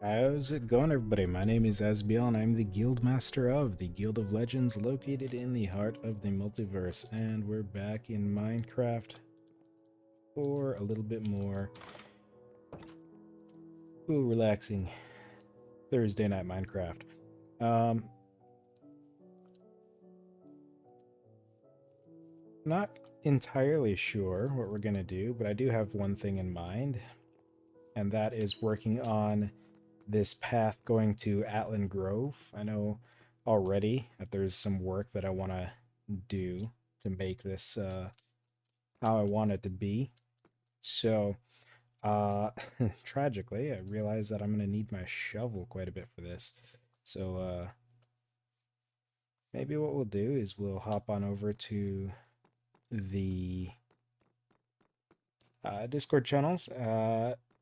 How's it going, everybody? My name is Asbiel, and I'm the Guild Master of the Guild of Legends, located in the heart of the multiverse. And we're back in Minecraft for a little bit more relaxing Thursday night Minecraft. Um, Not entirely sure what we're gonna do, but I do have one thing in mind, and that is working on this path going to Atlan Grove. I know already that there's some work that I want to do to make this how I want it to be. So, uh, tragically, I realize that I'm going to need my shovel quite a bit for this. So, maybe what we'll do is we'll hop on over to the Discord channels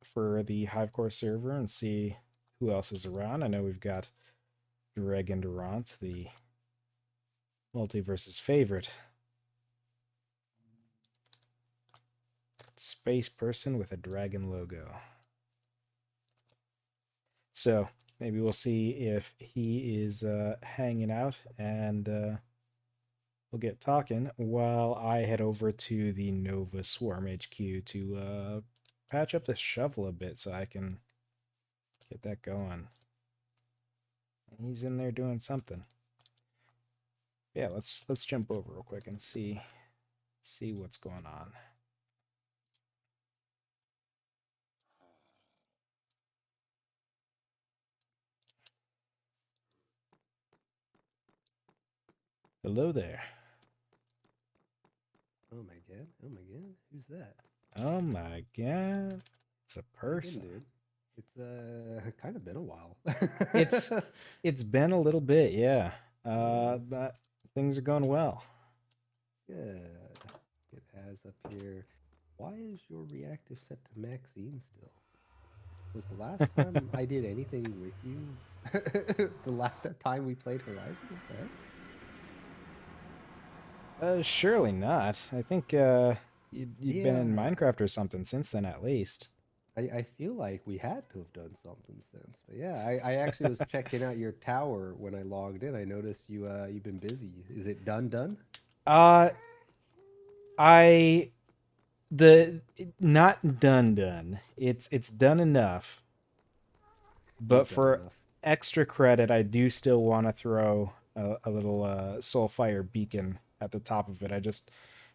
for the HiVECORE server and see who else is around. I know we've got Dragon Durant, the multiverse's favorite space person with a dragon logo. So maybe we'll see if he is hanging out, and we'll get talking while I head over to the Nova Swarm HQ to patch up the shovel a bit so I can get that going. He's in there doing something. Yeah, let's jump over real quick and see what's going on. Hello there. Oh my god. Oh my god. Who's that? Oh my god. It's a How you been, person. dude? It's kind of been a while. It's it's been a little bit, yeah. But things are going well. Good. It has up here. Why is your reactive set to Maxine still? Was the last time I did anything with you the last time we played Horizon? What the heck? Surely not. I think you'd been in Yeah, Minecraft or something since then, at least. I feel like we had to have done something since. But yeah, I actually was checking out your tower when I logged in. I noticed you've been busy. Is it done? uh, I the not done. It's done enough, but You've done for enough. extra credit, I do still want to throw a little soulfire beacon at the top of it. I just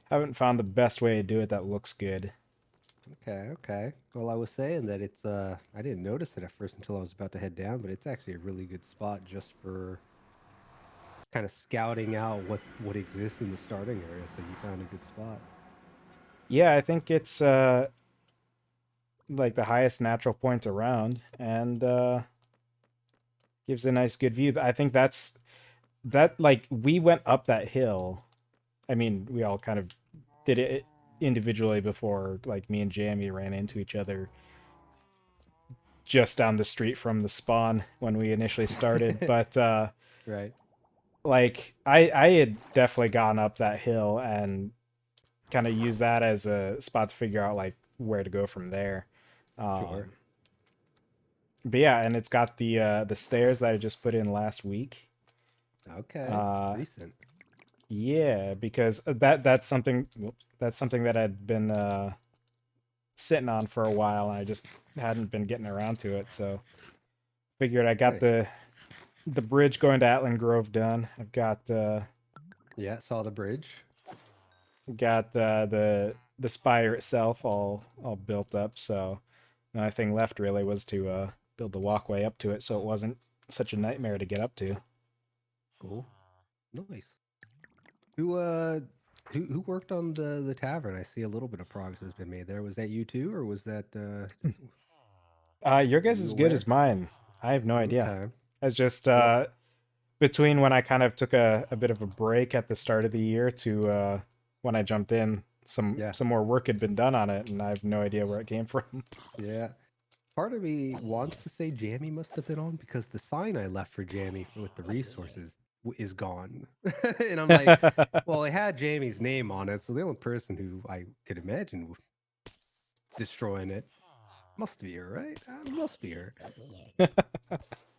haven't found the best way to do it that looks good. Okay, okay. Well, I was saying that it's I didn't notice it at first until I was about to head down, but it's actually a really good spot just for kind of scouting out what exists in the starting area. So you found a good spot. Yeah, I think it's like the highest natural point around, and gives a nice good view. I think that like we went up that hill. I mean, we all kind of did it individually before, like me and Jamie ran into each other just down the street from the spawn when we initially started. But Right. like I had definitely gone up that hill and kind of used that as a spot to figure out like where to go from there. Sure. Um, but yeah, and it's got the stairs that I just put in last week. Okay. Uh, Recent. yeah, because that's something that I'd been sitting on for a while, and I just hadn't been getting around to it. So figured I got Nice. the bridge going to Atlan Grove done. I've Yeah, saw the bridge. got the spire itself all built up. So the only thing left really was to build the walkway up to it, so it wasn't such a nightmare to get up to. Cool. Nice. Who uh who worked on the tavern? I see a little bit of progress has been made there. Was that you too, or was that Your were guess you is good aware? as mine. I have no idea. Okay. It's just Well, between when I kind of took a bit of a break at the start of the year to when I jumped in, yeah. some more work had been done on it, and I have no idea where it came from. Yeah. Part of me wants to say Jammy must have been on because the sign I left for Jammy with the resources is gone. And I'm like, well, it had Jamie's name on it, so the only person who I could imagine destroying it Must be her, right? Must be her.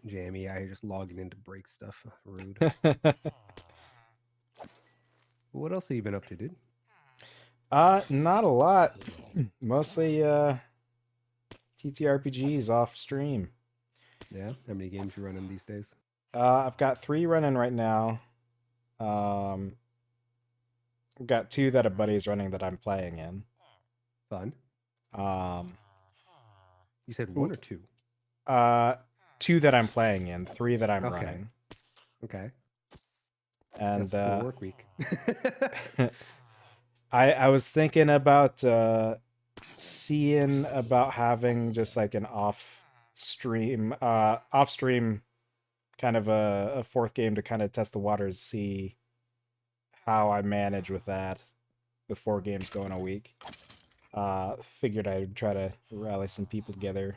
Jammy, I just logging in to break stuff. Rude. What else have you been up to, dude? Not a lot. Mostly TTRPGs off stream. Yeah. How many games you running these days? I've got 3 running right now. Um, I've got 2 that a buddy's running that I'm playing in. Fun. Um, You said one w- or two? uh, 2 that I'm playing in, 3 that I'm Okay. running, Okay. That's and a full work week. I was thinking about seeing about having just like an off stream kind of a 4th game to kind of test the waters, see how I manage with that with 4 games going a week. Figured I'd try to rally some people together.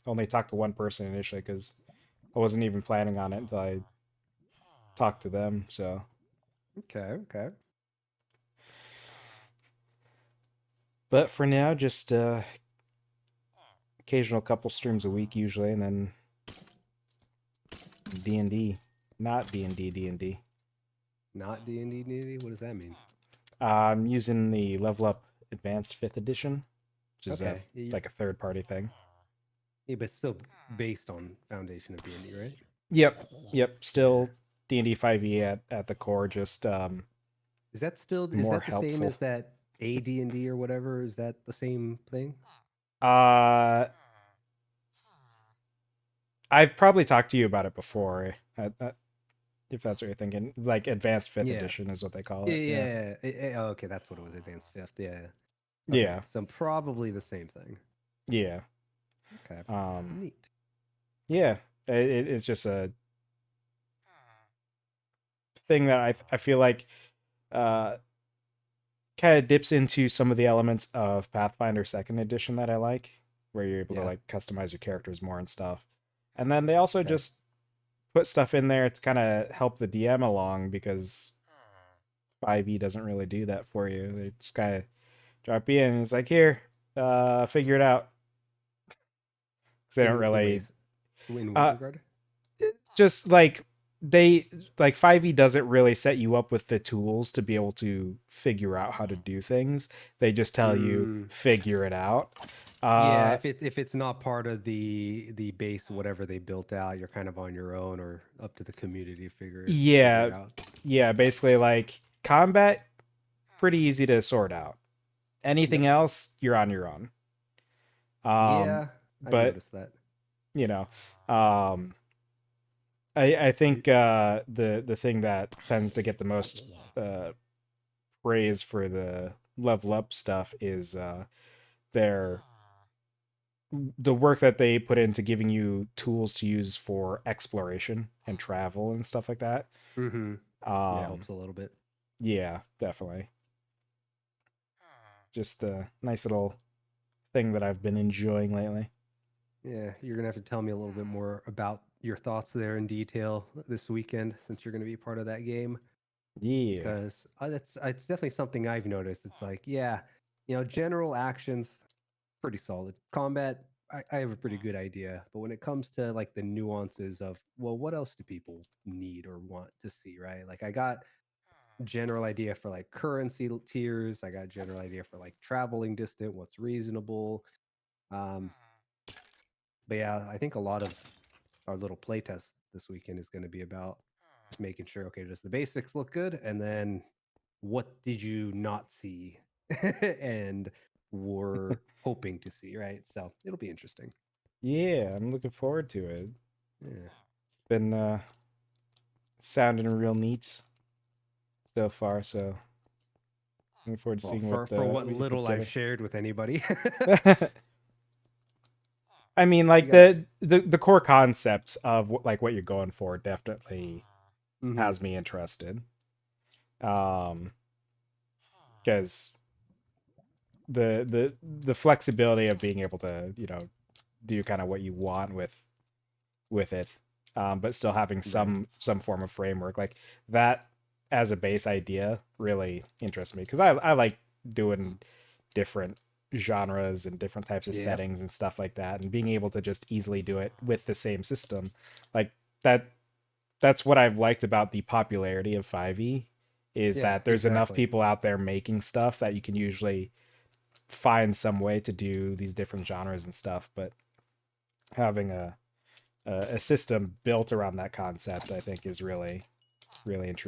Only talked to one person initially because I wasn't even planning on it until I talked to them. So, Okay. Okay. but for now, just occasional couple streams a week usually, and then D&D, not D&D, D&D. Not D&D. What does that mean? I'm using the Level Up Advanced 5th Edition, which is a Okay. like a third party thing. Yeah, but still based on foundation of D&D, right? Yep, yep. Yeah. Still D&D 5e at the core, just Is more that the same helpful. as that AD&D or whatever? Is that the same thing? Uh, I've probably talked to you about it before. If that's what you're thinking, like Advanced 5th Yeah. Edition is what they call Yeah, it. Yeah, yeah. Oh, okay, that's what it was. Advanced fifth. Yeah. Okay, yeah, so probably the same thing. yeah. Okay. Um, Neat. yeah. It's just a thing that I feel like uh kind of dips into some of the elements of Pathfinder Second Edition that I like, where you're able to Yeah. like customize your characters more and stuff. And then they also Okay. just put stuff in there to kind of help the DM along because 5e doesn't really do that for you. They just kind of drop you in and it's like, here, figure it out. Because they don't In really ways. In what uh regard? just like they like 5e doesn't really set you up with the tools to be able to figure out how to do things. They just tell you Mm, figure it out. yeah. uh If it's not part of the base, whatever they built out, you're kind of on your own or up to the community to figure yeah, it out. yeah, basically like combat pretty easy to sort out. Yep. Anything else you're on your own. um Yeah, I've but noticed that. you know, um I Y- think the thing that tends to get the most uh praise for the level up stuff is their the work that they put into giving you tools to use for exploration and travel and stuff like that. Mhm. Yeah, Um helps a little bit. yeah, definitely. Just a nice little thing that I've been enjoying lately. Yeah, you're gonna have to tell me a little bit more about your thoughts there in detail this weekend, since you're gonna be part of that game. Yeah. Because that's it's definitely something I've noticed. It's like, yeah, general actions, pretty solid. Combat, I have a pretty good idea, but when it comes to like the nuances of, well, what else do people need or want to see, right? Like I got general idea for like currency tiers. I got general idea for like traveling distant, what's reasonable. Um, but yeah, I think a lot of our little playtest this weekend is going to be about just making sure, okay, does the basics look good? And then what did you not see and were hoping to see, right? So it'll be interesting. Yeah, I'm looking forward to it. Yeah. It's been sounding real neat so far, so looking forward to Well, seeing for what what you put little I've together. shared with anybody, I mean, you like got. the core concepts of like what you're going for definitely Mm-hmm. has me interested. Um, because the flexibility of being able to do kind of what you want with it, but still having Right. some form of framework like that as a base idea really interests me because I like doing different. genres and different types of Yeah. settings and stuff like that, and being able to just easily do it with the same system. Like that that's what I've liked about the popularity of 5e is Yeah, that there's enough exactly. people out there making stuff that you can usually find some way to do these different genres and stuff, but having a system built around that concept I think is really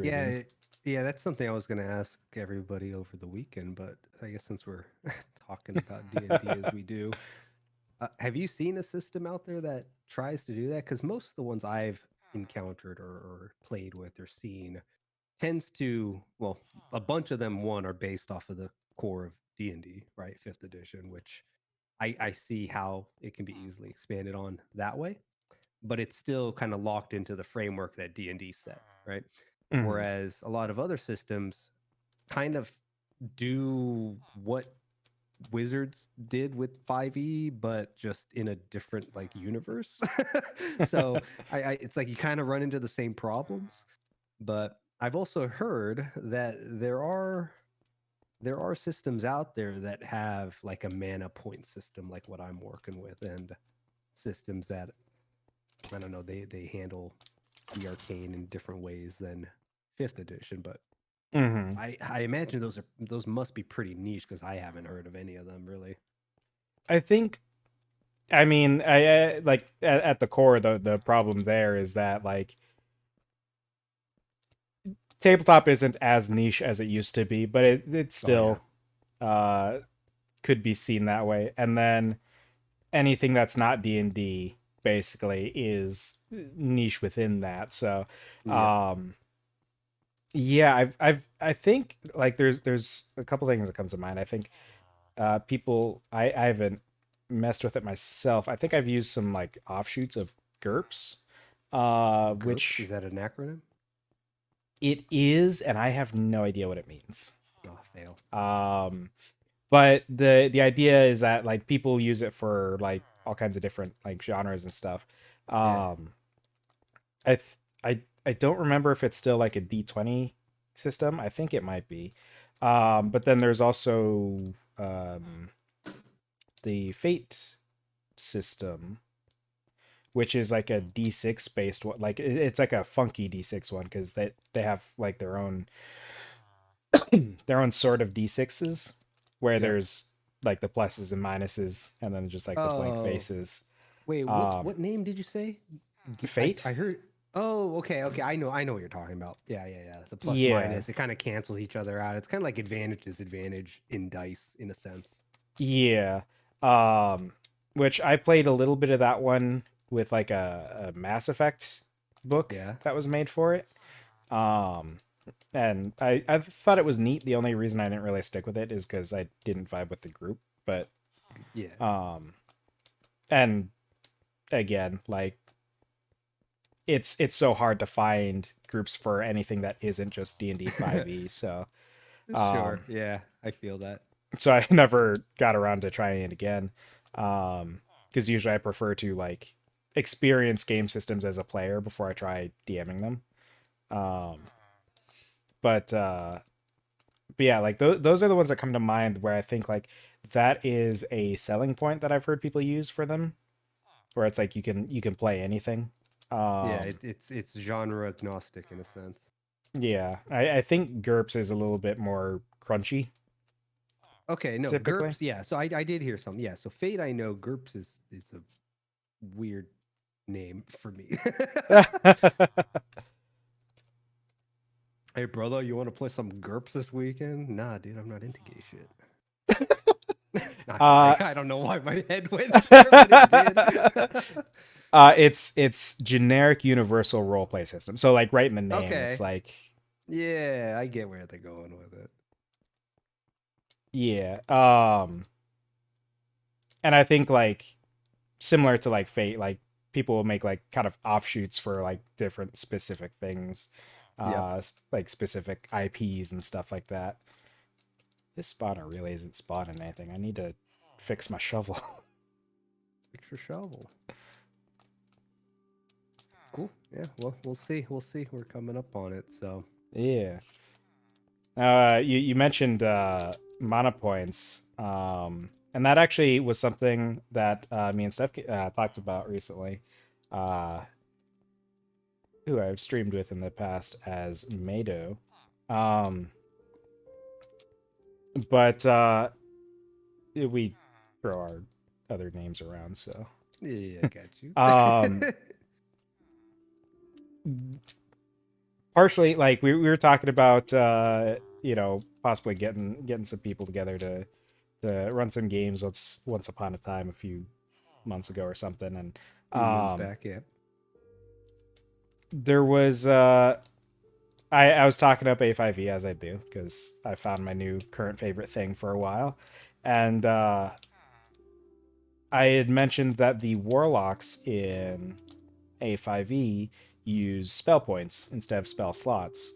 Yeah, intriguing. yeah, that's something I was gonna ask everybody over the weekend, but I guess since we're talking about D&D as we do, have you seen a system out there that tries to do that? Because most of the ones I've encountered or played with or seen tends to, well, a bunch of them one are based off of the core of D&D, right? Fifth edition, which I see how it can be easily expanded on that way, but it's still kind of locked into the framework that D&D set, right? Mhm. Whereas a lot of other systems kind of do what Wizards did with 5e, but just in a different like universe. So I it's like you kind of run into the same problems. But I've also heard that there are systems out there that have like a mana point system, like what I'm working with, and systems that I don't know they handle the arcane in different ways than fifth edition. But Mhm. I imagine those must be pretty niche because I haven't heard of any of them really. I think I mean I like at the core the problem there is that like tabletop isn't as niche as it used to be, but it Oh yeah, still uh could be seen that way. And then anything that's not D&D basically is niche within that. So yep, um yeah, I think like there's a couple things that comes to mind. I think people I haven't messed with it myself. I think I've used some like offshoots of GURPS, GURPS, is which that an acronym? it is, and I have no idea what it means. Oh, fail. Um, but the idea is that like people use it for like all kinds of different like genres and stuff. Yeah, Um, I th- I don't remember if it's still like a D20 system. I think it might be. But then there's also the Fate system, which is like a D6 based one. Like it's like a funky D6 one because they have like their own sort of D6s where yep. there's like the pluses and minuses and then just like the blank Oh, faces. wait, Um, what name did you say? I Fate, heard. Oh, okay. I know what you're talking about. Yeah. The plus yeah, minus, it kind of cancels each other out. It's kind of like advantage disadvantage in dice in a sense. yeah. Um, which I played a little bit of that one with like a Mass Effect book Yeah. that was made for it. Um, and I thought it was neat. The only reason I didn't really stick with it is because I didn't vibe with the group. But Yeah. um, and again, like it's so hard to find groups for anything that isn't just D&D 5e. Sure. Um, Yeah, I feel that. so I never got around to trying it again. Because usually I prefer to like experience game systems as a player before I try DMing them. Um, but but yeah, like those are the ones that come to mind where I think like that is a selling point that I've heard people use for them, where it's like you can play anything. Yeah, Um, it's genre agnostic in a sense. yeah, I think GURPS is a little bit more crunchy Okay, no, typically. GURPS, yeah. So I did hear something. Yeah, so Fate I know GURPS is a weird name for me. Hey brother, you want to play some GURPS this weekend? Nah, dude, I'm not into gay shit. Nah, sorry. uh, I don't know why my head went there, but it did. it's generic universal role play system. So like right in the name, it's Okay. like Yeah, I get where they're going with it. yeah. And I think like similar to like Fate, like people will make like kind of offshoots for like different specific things, Yep. like specific IPs and stuff like that. This spawner really isn't spawning anything. I need to fix my shovel. Fix your shovel. Cool. Yeah, well, we'll see. We'll see. We're coming up on it, so. Yeah. You mentioned mana points. And that actually was something that me and Steph talked about recently. Uh, who I've streamed with in the past as Mado. Um, but we throw our other names around, so. Yeah, I got Um, you. partially, like we were talking about, possibly getting some people together to run some games once upon a time a few months ago or something, and Few months um, back, yeah. there was I was talking up A5E as I do because I found my new current favorite thing for a while, and I had mentioned that the warlocks in A5E use spell points instead of spell slots.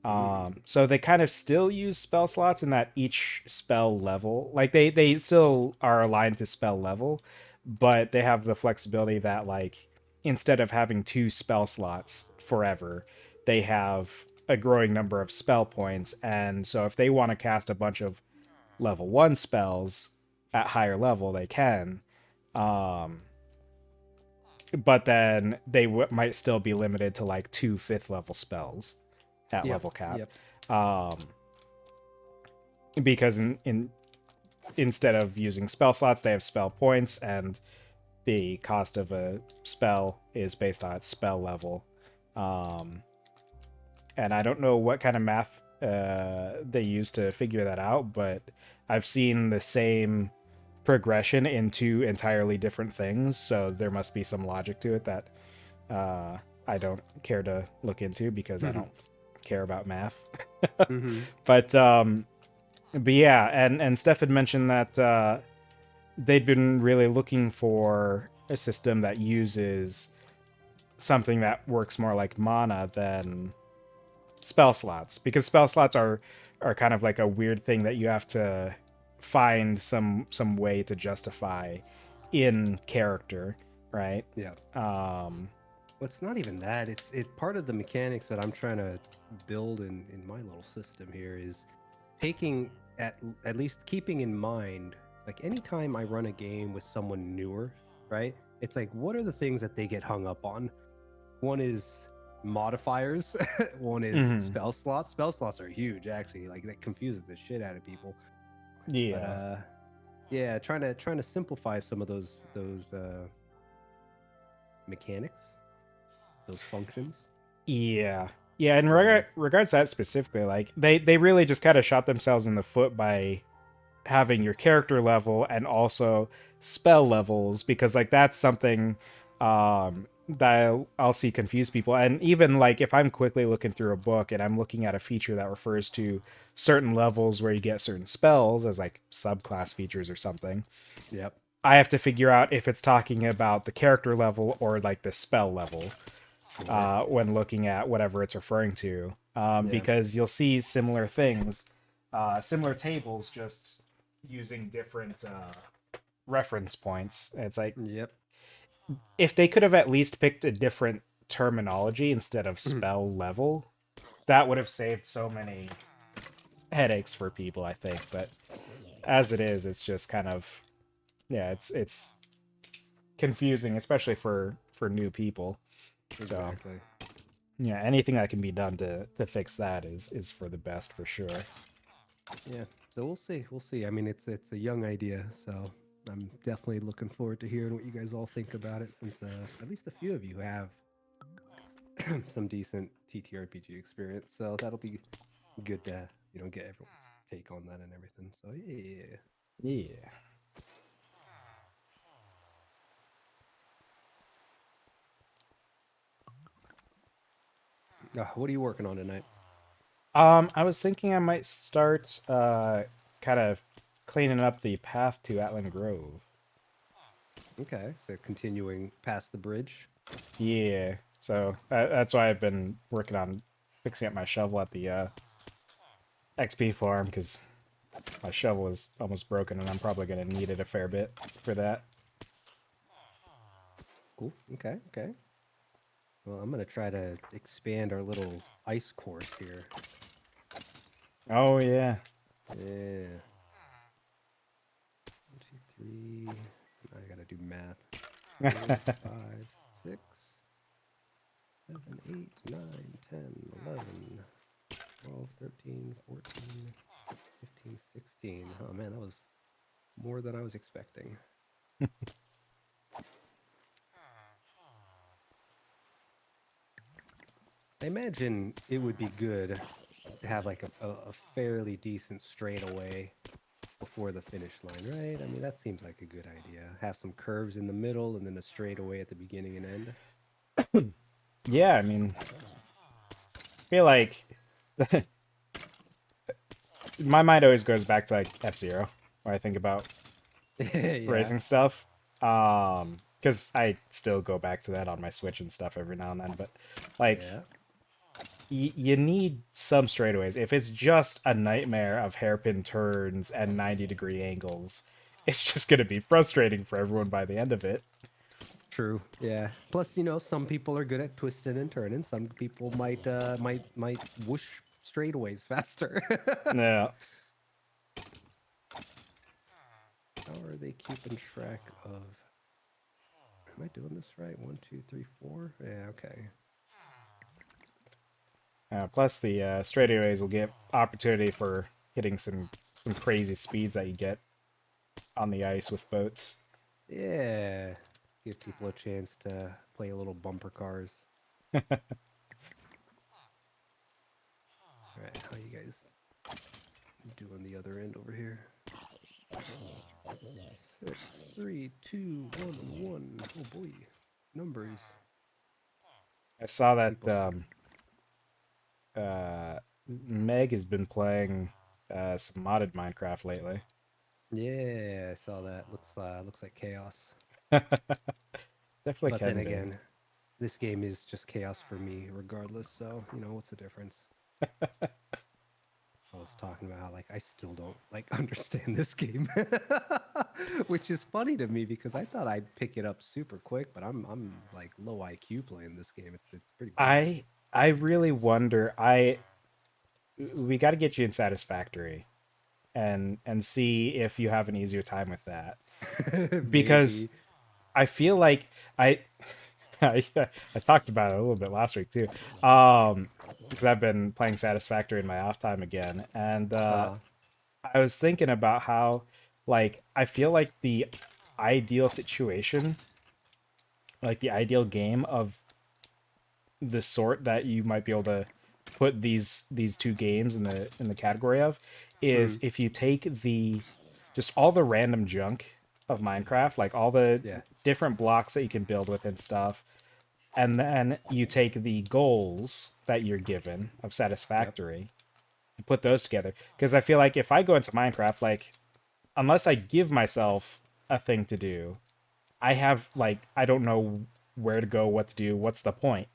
Mm. So they kind of still use spell slots in that each spell level, like they still are aligned to spell level, but they have the flexibility that like instead of having two spell slots forever, they have a growing number of spell points, and so if they want to cast a bunch of level 1 spells at higher level, they can. Um, but then they might still be limited to like two fifth level spells at Yep, level cap. yep. Um, because instead of using spell slots, they have spell points, and the cost of a spell is based on its spell level. Um, and I don't know what kind of math they use to figure that out, but I've seen the same progression in two entirely different things, so there must be some logic to it that I don't care to look into because I don't care about math. Mm-hmm. but but yeah, and Steph had mentioned that they'd been really looking for a system that uses something that works more like mana than spell slots, because spell slots are kind of like a weird thing that you have to find some way to justify in character, right? Yeah. Um, Well, it's not even that. It's part of the mechanics that I'm trying to build in my little system here is taking at least keeping in mind like anytime I run a game with someone newer, right? It's like what are the things that they get hung up on? One is modifiers, one is mhm. spell slots. Spell slots are huge actually. Like that confuses the shit out of people. But Yeah. yeah, trying to simplify some of those mechanics, those functions. Yeah. Yeah, in Yeah. regards to that specifically, like they really just kind of shot themselves in the foot by having your character level and also spell levels, because like that's something that I'll see confuse people. And even like if I'm quickly looking through a book and I'm looking at a feature that refers to certain levels where you get certain spells as like subclass features or something, Yep. I have to figure out if it's talking about the character level or like the spell level Sure. when looking at whatever it's referring to, Yeah. because you'll see similar things, similar tables, just using different reference points. It's like Yep. if they could have at least picked a different terminology instead of spell level, that would have saved so many headaches for people, I think. But as it is, it's just kind of, yeah, it's confusing, especially for new people. So Exactly. yeah, anything that can be done to fix that is for the best for sure. Yeah. So we'll see. We'll see. I mean, it's a young idea, so I'm definitely looking forward to hearing what you guys all think about it. Since at least a few of you have some decent TTRPG experience, so that'll be good to get everyone's take on that and everything. So yeah. Yeah. What are you working on tonight? I was thinking I might start kind of cleaning up the path to Atlan Grove. Okay, so continuing past the bridge. Yeah. So that's why I've been working on fixing up my shovel at the XP farm, because my shovel is almost broken and I'm probably gonna need it a fair bit for that. Cool. Okay. Okay. Well, I'm gonna try to expand our little ice course here. Oh yeah. Yeah. do math. 4, 5, 6, 7, 8, 9, 10, 11, 12, 13, 14, 15, 16. Oh man, that was more than I was expecting. I imagine it would be good to have like a fairly decent straightaway before the finish line, right? I mean, that seems like a good idea. Have some curves in the middle and then a straightaway at the beginning and end. Yeah, I mean, I feel like my mind always goes back to like F-Zero when I think about Yeah, racing stuff. Because I still go back to that on my Switch and stuff every now and then. But like, yeah, you need some straightaways. If it's just a nightmare of hairpin turns and 90-degree angles, it's just gonna be frustrating for everyone by the end of it. true. Yeah. Plus, some people are good at twisting and turning. Some people might whoosh straightaways faster. Yeah. How are they keeping track of? Am I doing this right? 1, 2, 3, 4. Yeah. Okay. Plus, the straightaways will give opportunity for hitting some crazy speeds that you get on the ice with boats. Yeah. Give people a chance to play a little bumper cars. All right. How you guys doing the other end over here? 6, 3, 2, 1, 1. Oh boy, numbers. I saw that People. uh, Meg has been playing some modded Minecraft lately. Yeah, I saw that. Looks like chaos. Definitely But then can be. again, this game is just chaos for me, regardless. So what's the difference? I was talking about how like I still don't like understand this game, which is funny to me because I thought I'd pick it up super quick, but I'm like low IQ playing this game. It's pretty bad. I really wonder. We got to get you in Satisfactory and see if you have an easier time with that, because Maybe. I feel like I I talked about it a little bit last week too. Because I've been playing Satisfactory in my off time again, and Uh, I was thinking about how, like, I feel like the ideal situation, like the ideal game of the sort that you might be able to put these two games in the category of, is mm, if you take the just all the random junk of Minecraft, like all the yeah. different blocks that you can build with and stuff, and then you take the goals that you're given of Yep. Satisfactory and put those together. Because I feel like if I go into Minecraft, like, unless I give myself a thing to do, I have like I don't know where to go, what to do, what's the point?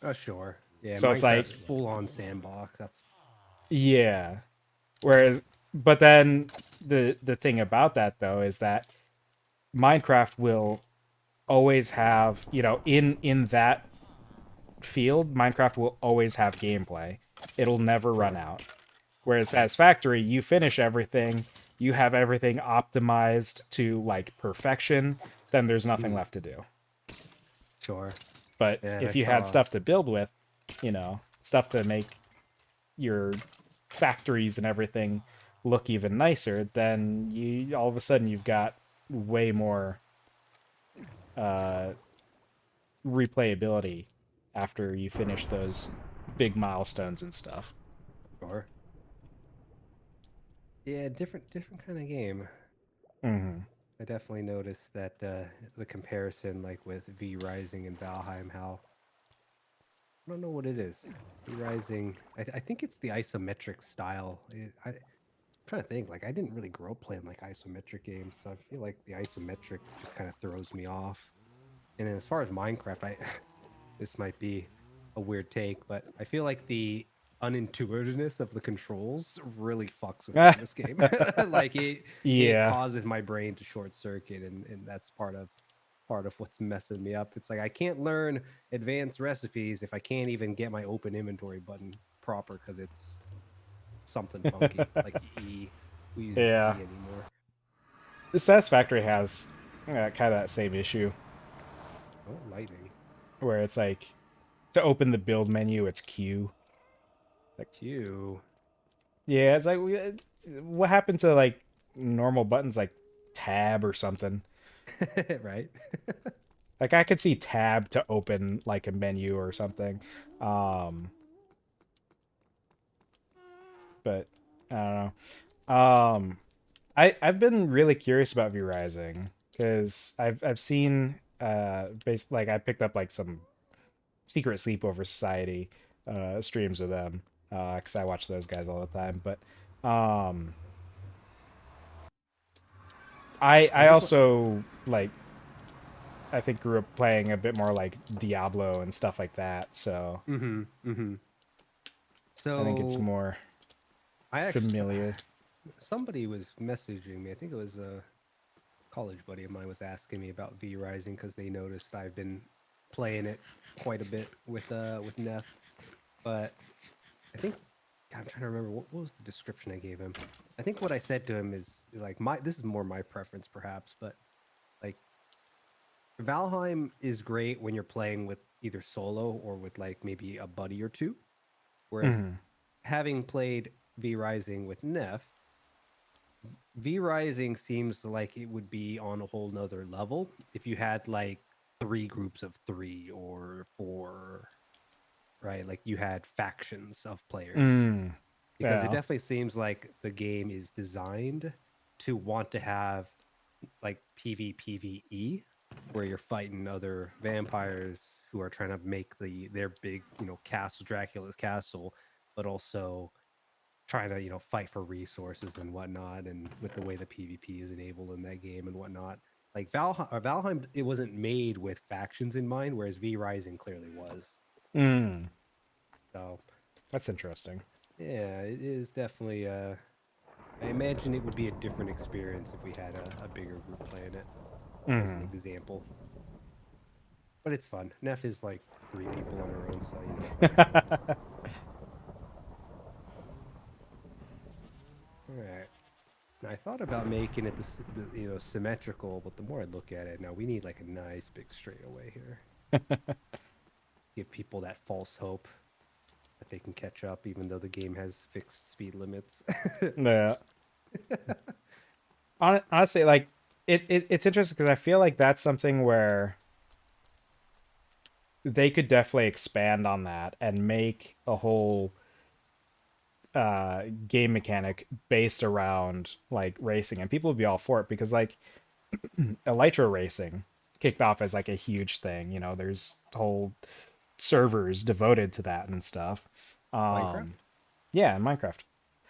Oh, sure. Yeah, So it's like, Minecraft's full on sandbox. That's yeah. Whereas, but then the thing about that though is that Minecraft will always have, in that field, Minecraft will always have gameplay. It'll never run sure. out. Whereas Yep. Satisfactory, you finish everything, you have everything optimized to like perfection, then there's nothing Mm, left to do. sure. But Yeah, and I if you had saw. stuff to build with, stuff to make your factories and everything look even nicer, then you all of a sudden you've got way more uh, replayability after you finish those big milestones and stuff. Sure. Yeah, different kind of game. Hmm. I definitely noticed that the comparison, like with V Rising and Valheim, how I don't know what it is. V Rising, I think it's the isometric style. I'm trying to think. Like I didn't really grow up playing like isometric games, so I feel like the isometric just kind of throws me off. And then as far as Minecraft, I this might be a weird take, but I feel like the unintuitiveness of the controls really fucks with me in this game. Like it Yeah. causes my brain to short circuit, and that's part of what's messing me up. It's like I can't learn advanced recipes if I can't even get my open inventory button proper because it's something funky like E. Who uses Yeah. E anymore? The Satisfactory has kind of that same issue Oh, lightning. where it's like to open the build menu, it's Q. Like, Q. yeah, it's like what happened to like normal buttons like tab or something? Right? Like I could see tab to open like a menu or something. Um, but I don't know. I've been really curious about V Rising because I've seen like I picked up like some Secret Sleepover Society streams of them because I watch those guys all the time. But um, I I think what. also like I think grew up playing a bit more like Diablo and stuff like that. So Mm-hmm. Mm-hmm. I think it's So more I actually familiar. somebody was messaging me. I think it was a college buddy of mine was asking me about V Rising because they noticed I've been playing it quite a bit with Neff. But I think I'm trying to remember what was the description I gave him. I think what I said to him is like my this is more my preference perhaps, but like Valheim is great when you're playing with either solo or with like maybe a buddy or two. Whereas Hmm. having played V Rising with Neff, V Rising seems like it would be on a whole nother level if you had like three groups of three or four, right? Like you had factions of players. Mm. Because it Yeah. definitely seems like the game is designed to want to have like PvPvE, where you're fighting other vampires who are trying to make their big, castle, Dracula's castle, but also trying to, fight for resources and whatnot, and with the way the PvP is enabled in that game and whatnot. Like Valheim, it wasn't made with factions in mind, whereas V Rising clearly was. Mm. So That's interesting. yeah, it is definitely. I imagine it would be a different experience if we had a bigger group playing it, as an Hmm. example. But it's fun. Neff is like three people on her own, so All right. Now I thought about making it symmetrical, but the more I look at it, now we need like a nice big straightaway here. Give people that false hope that they can catch up, even though the game has fixed speed limits. Yeah. Honestly, like it's interesting because I feel like that's something where they could definitely expand on that and make a whole game mechanic based around like racing, and people would be all for it because like elytra racing kicked off as like a huge thing. You know, there's whole servers devoted to that and stuff. Minecraft? Yeah, in Minecraft.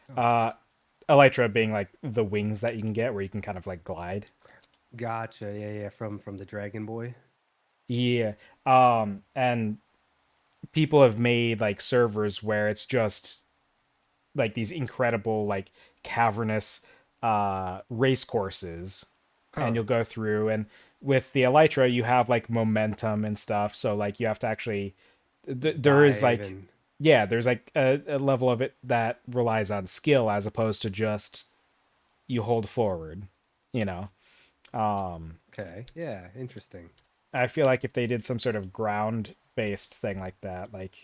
Oh, okay. Uh, elytra being like the wings that you can get where you can kind of like glide. Gotcha. Yeah, yeah. From the Dragon Boy. Yeah. And people have made like servers where it's just like these incredible like cavernous race courses, and Huh. you'll go through, and with the elytra you have like momentum and stuff, so like you have to actually there is Dive like and yeah, there's like a level of it that relies on skill as opposed to just you hold forward, you know. um okay. Yeah, interesting. I feel like if they did some sort of ground based thing like that, like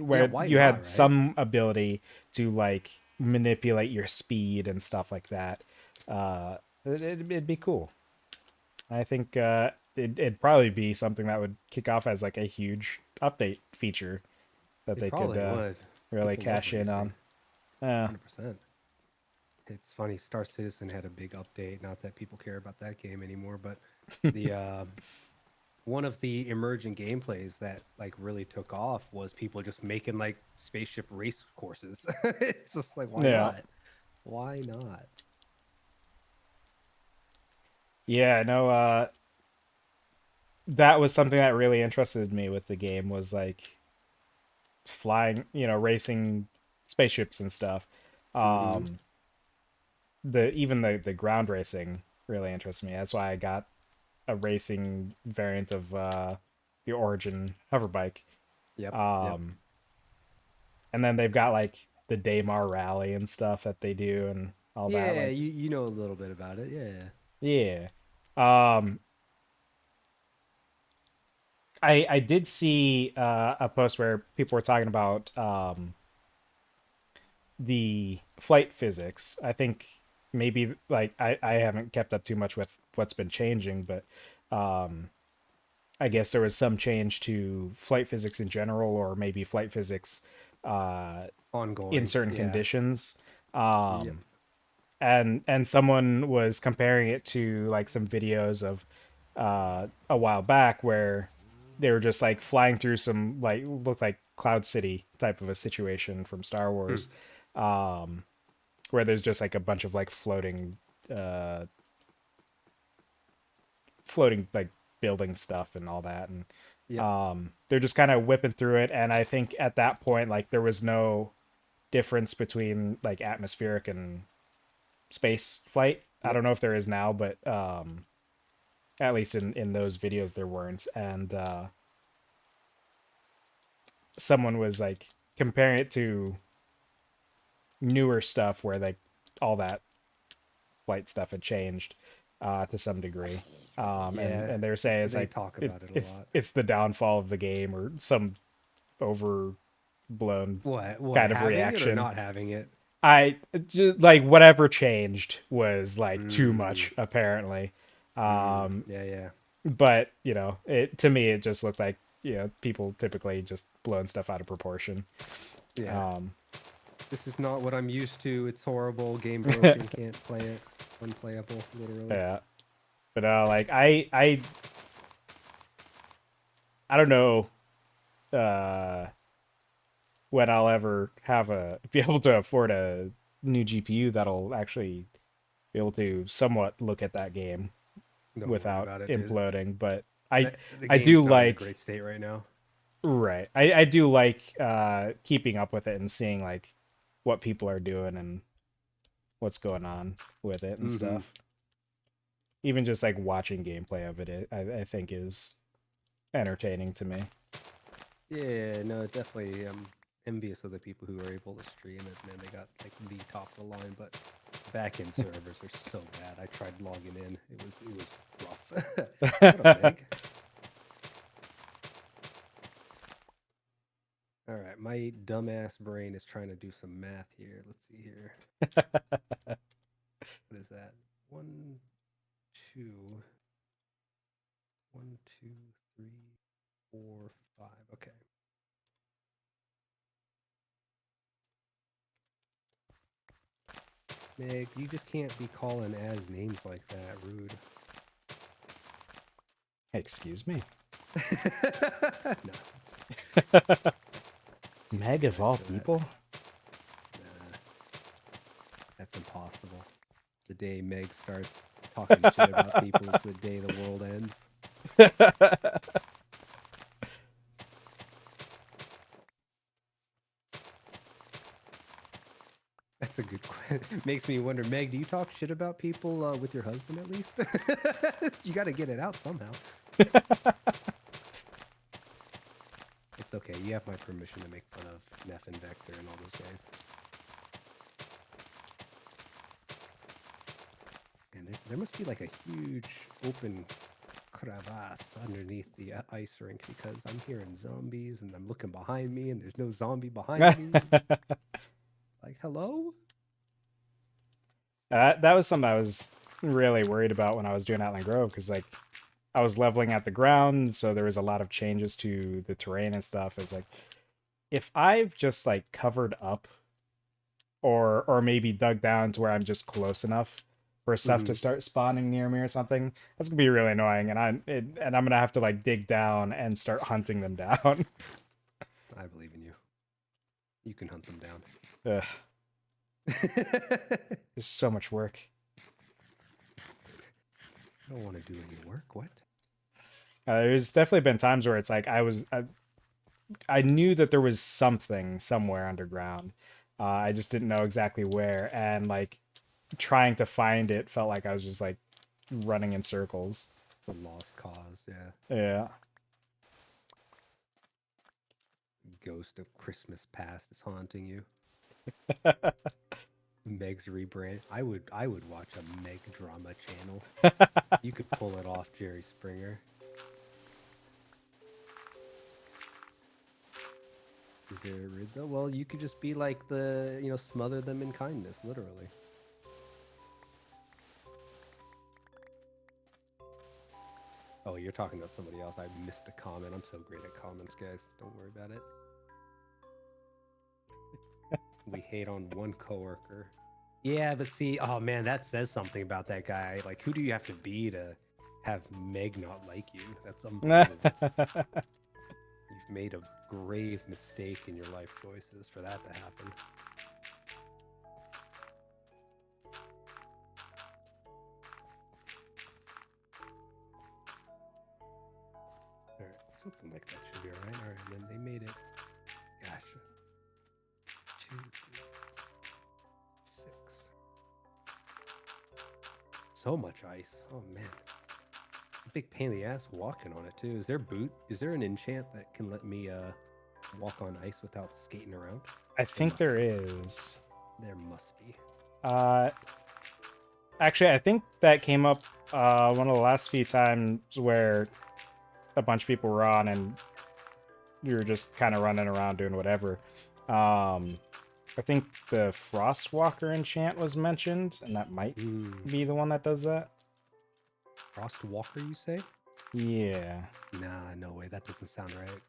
Yeah, where why you not, had right? some ability to like manipulate your speed and stuff like that, it'd be cool. I think it'd probably be something that would kick off as like a huge update feature that It they could probably would. really People love cash in on. racing. Uh, 100%. It's funny, Star Citizen had a big update. Not that people care about that game anymore, but the one of the emerging gameplays that like really took off was people just making like spaceship race courses. It's just like, why yeah, not? Why not? yeah, no, that was something that really interested me with the game was like flying, you know, racing spaceships and stuff. Mm-hmm. Um, the even the ground racing really interests me. That's why I got a racing variant of the Origin hover bike. Yep. Yep. Um, and then they've got like the Daymar rally and stuff that they do and all that. Yeah, Like, you know a little bit about it. Yeah. yeah. Um, I did see a post where people were talking about the flight physics. I think maybe like I haven't kept up too much with what's been changing, but um, I guess there was some change to flight physics in general, or maybe flight physics uh, in Ongoing. certain Yeah. conditions. Yep. And someone was comparing it to like some videos of a while back where they were just like flying through some like looked like Cloud City type of a situation from Star Hmm. Wars, um, where there's just like a bunch of like uh, floating like building stuff and all that, and Yep. they're just kind of whipping through it. And I think at that point, like there was no difference between like atmospheric and space flight. I Yep. don't know if there is now, but at least in those videos there weren't. And someone was like comparing it to newer stuff where like all that flight stuff had changed to some degree. And Yeah. they were saying it's They like talk about it a it's lot. it's the downfall of the game or some overblown What? What? kind of Having it or reaction. not having it? I just like whatever changed was like too Mm. much apparently. Mm. Um, Yeah. Yeah. but it to me it just looked like people typically just blowing stuff out of proportion. Yeah. Um, This is not what I'm used to. It's horrible. Game broken. Can't play it. Unplayable. Literally. yeah, but like I don't know uh when I'll ever have a be able to afford a new GPU that'll actually be able to somewhat look at that game Don't worry without about it. imploding. But I The I do game's not in a like great state right now. right. I do like keeping up with it and seeing like what people are doing and what's going on with it and Mm-hmm. stuff. Even just like watching gameplay of it, I think is entertaining to me. Yeah, no, definitely. I'm envious of the people who are able to stream it, man. They got like the top of the line, but back-end servers are so bad. I tried logging in. It was rough. What up, Meg? All right, my dumbass brain is trying to do some math here. Let's see here. What is that? One, two, one, two, three, four, five. Okay. Meg, you just can't be calling as names like that. Rude. Excuse me. No, Meg too of much all for that. people? Nah, that's impossible. The day Meg starts talking shit about people is the day the world ends. That's a good question. Makes me wonder, Meg, do you talk shit about people with your husband at least? You got to get it out somehow. It's okay. You have my permission to make fun of Neff and Vector and all those guys. And there must be like a huge open crevasse underneath the ice rink because I'm hearing zombies and I'm looking behind me and there's no zombie behind me. Like, hello? That was something I was really worried about when I was doing Atlan Grove because like I was leveling out the ground, so there was a lot of changes to the terrain and stuff. It's like if I've just like covered up or maybe dug down to where I'm just close enough for stuff Mm-hmm. to start spawning near me or something, that's gonna be really annoying. And I'm gonna have to like dig down and start hunting them down. I believe in you. You can hunt them down. Ugh, I there's so much work. don't want to do any work. What? There's definitely been times where it's like I knew that there was something somewhere underground. I just didn't know exactly where, and like trying to find it felt like I was just like running in circles. The lost cause, yeah. Yeah. Ghost of Christmas past is haunting you. Meg's rebrand. I would watch a Meg drama channel. You could pull it off, Jerry Springer. Get rid though. Well, you could just be like the, smother them in kindness, literally. Oh, you're talking to somebody else. I missed the comment. I'm so great at comments, guys. Don't worry about it. We hate on one coworker. Yeah, but see, oh man, that says something about that guy. Like, who do you have to be to have Meg not like you? That's unbelievable. You've made a grave mistake in your life choices for that to happen. All right, something like that should be all right. All right, and then they made it. Gosh, 2, 3, 6. So much ice. Oh man, it's a big pain in the ass walking on it too. Is there Is there an enchant that can let me walk on ice without skating around? I think there is. There must be. Uh, Actually, I think that came up one of the last few times where a bunch of people were on and we were just kind of running around doing whatever. I think the Frostwalker enchant was mentioned, and that might be the one that does that. Frostwalker, you say? Yeah. Nah, no way. That doesn't sound right.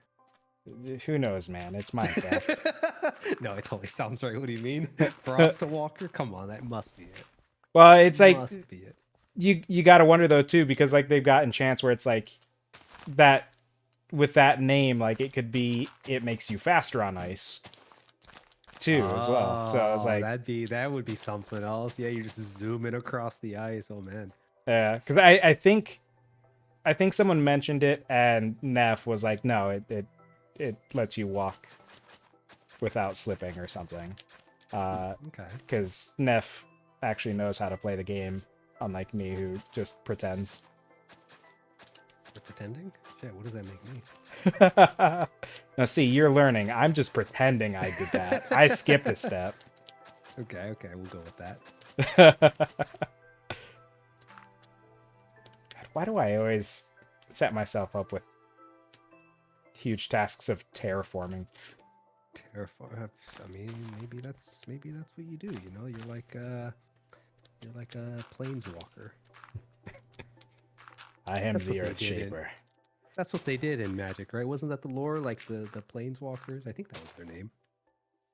Who knows, man? It's Minecraft. No, it totally sounds right. What do you mean? Frostwalker? Come on, that must be it. Well, it's like Must be it. you got to wonder though too, because like they've got enchants where it's like that with that name, like it could be it makes you faster on ice too as well. So I was like, that would be something else. Yeah, you're just zooming across the ice. Oh man. yeah, because I think someone mentioned it and Neff was like, no, it lets you walk without slipping or something. Okay. Because Neff actually knows how to play the game, unlike me who just pretends. You're pretending? Shit, what does that make me? Now, see, you're learning. I'm just pretending I did that. I skipped a step. Okay, we'll go with that. Why do I always set myself up with huge tasks of terraforming? I mean, maybe that's what you do. You're like a planeswalker. I am the Earth Shaper. That's what they did in Magic, right? Wasn't that the lore? Like the planeswalkers? I think that was their name.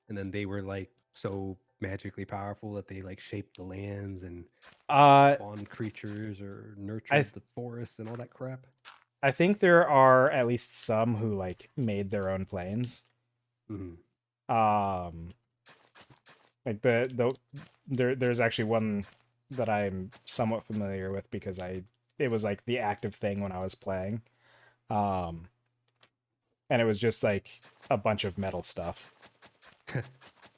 And then they were like so magically powerful that they like shaped the lands and spawned creatures or nurtured the forests and all that crap. I think there are at least some who like made their own planes. Like there's actually one that I'm somewhat familiar with because it was like the active thing when I was playing. And it was just like a bunch of metal stuff.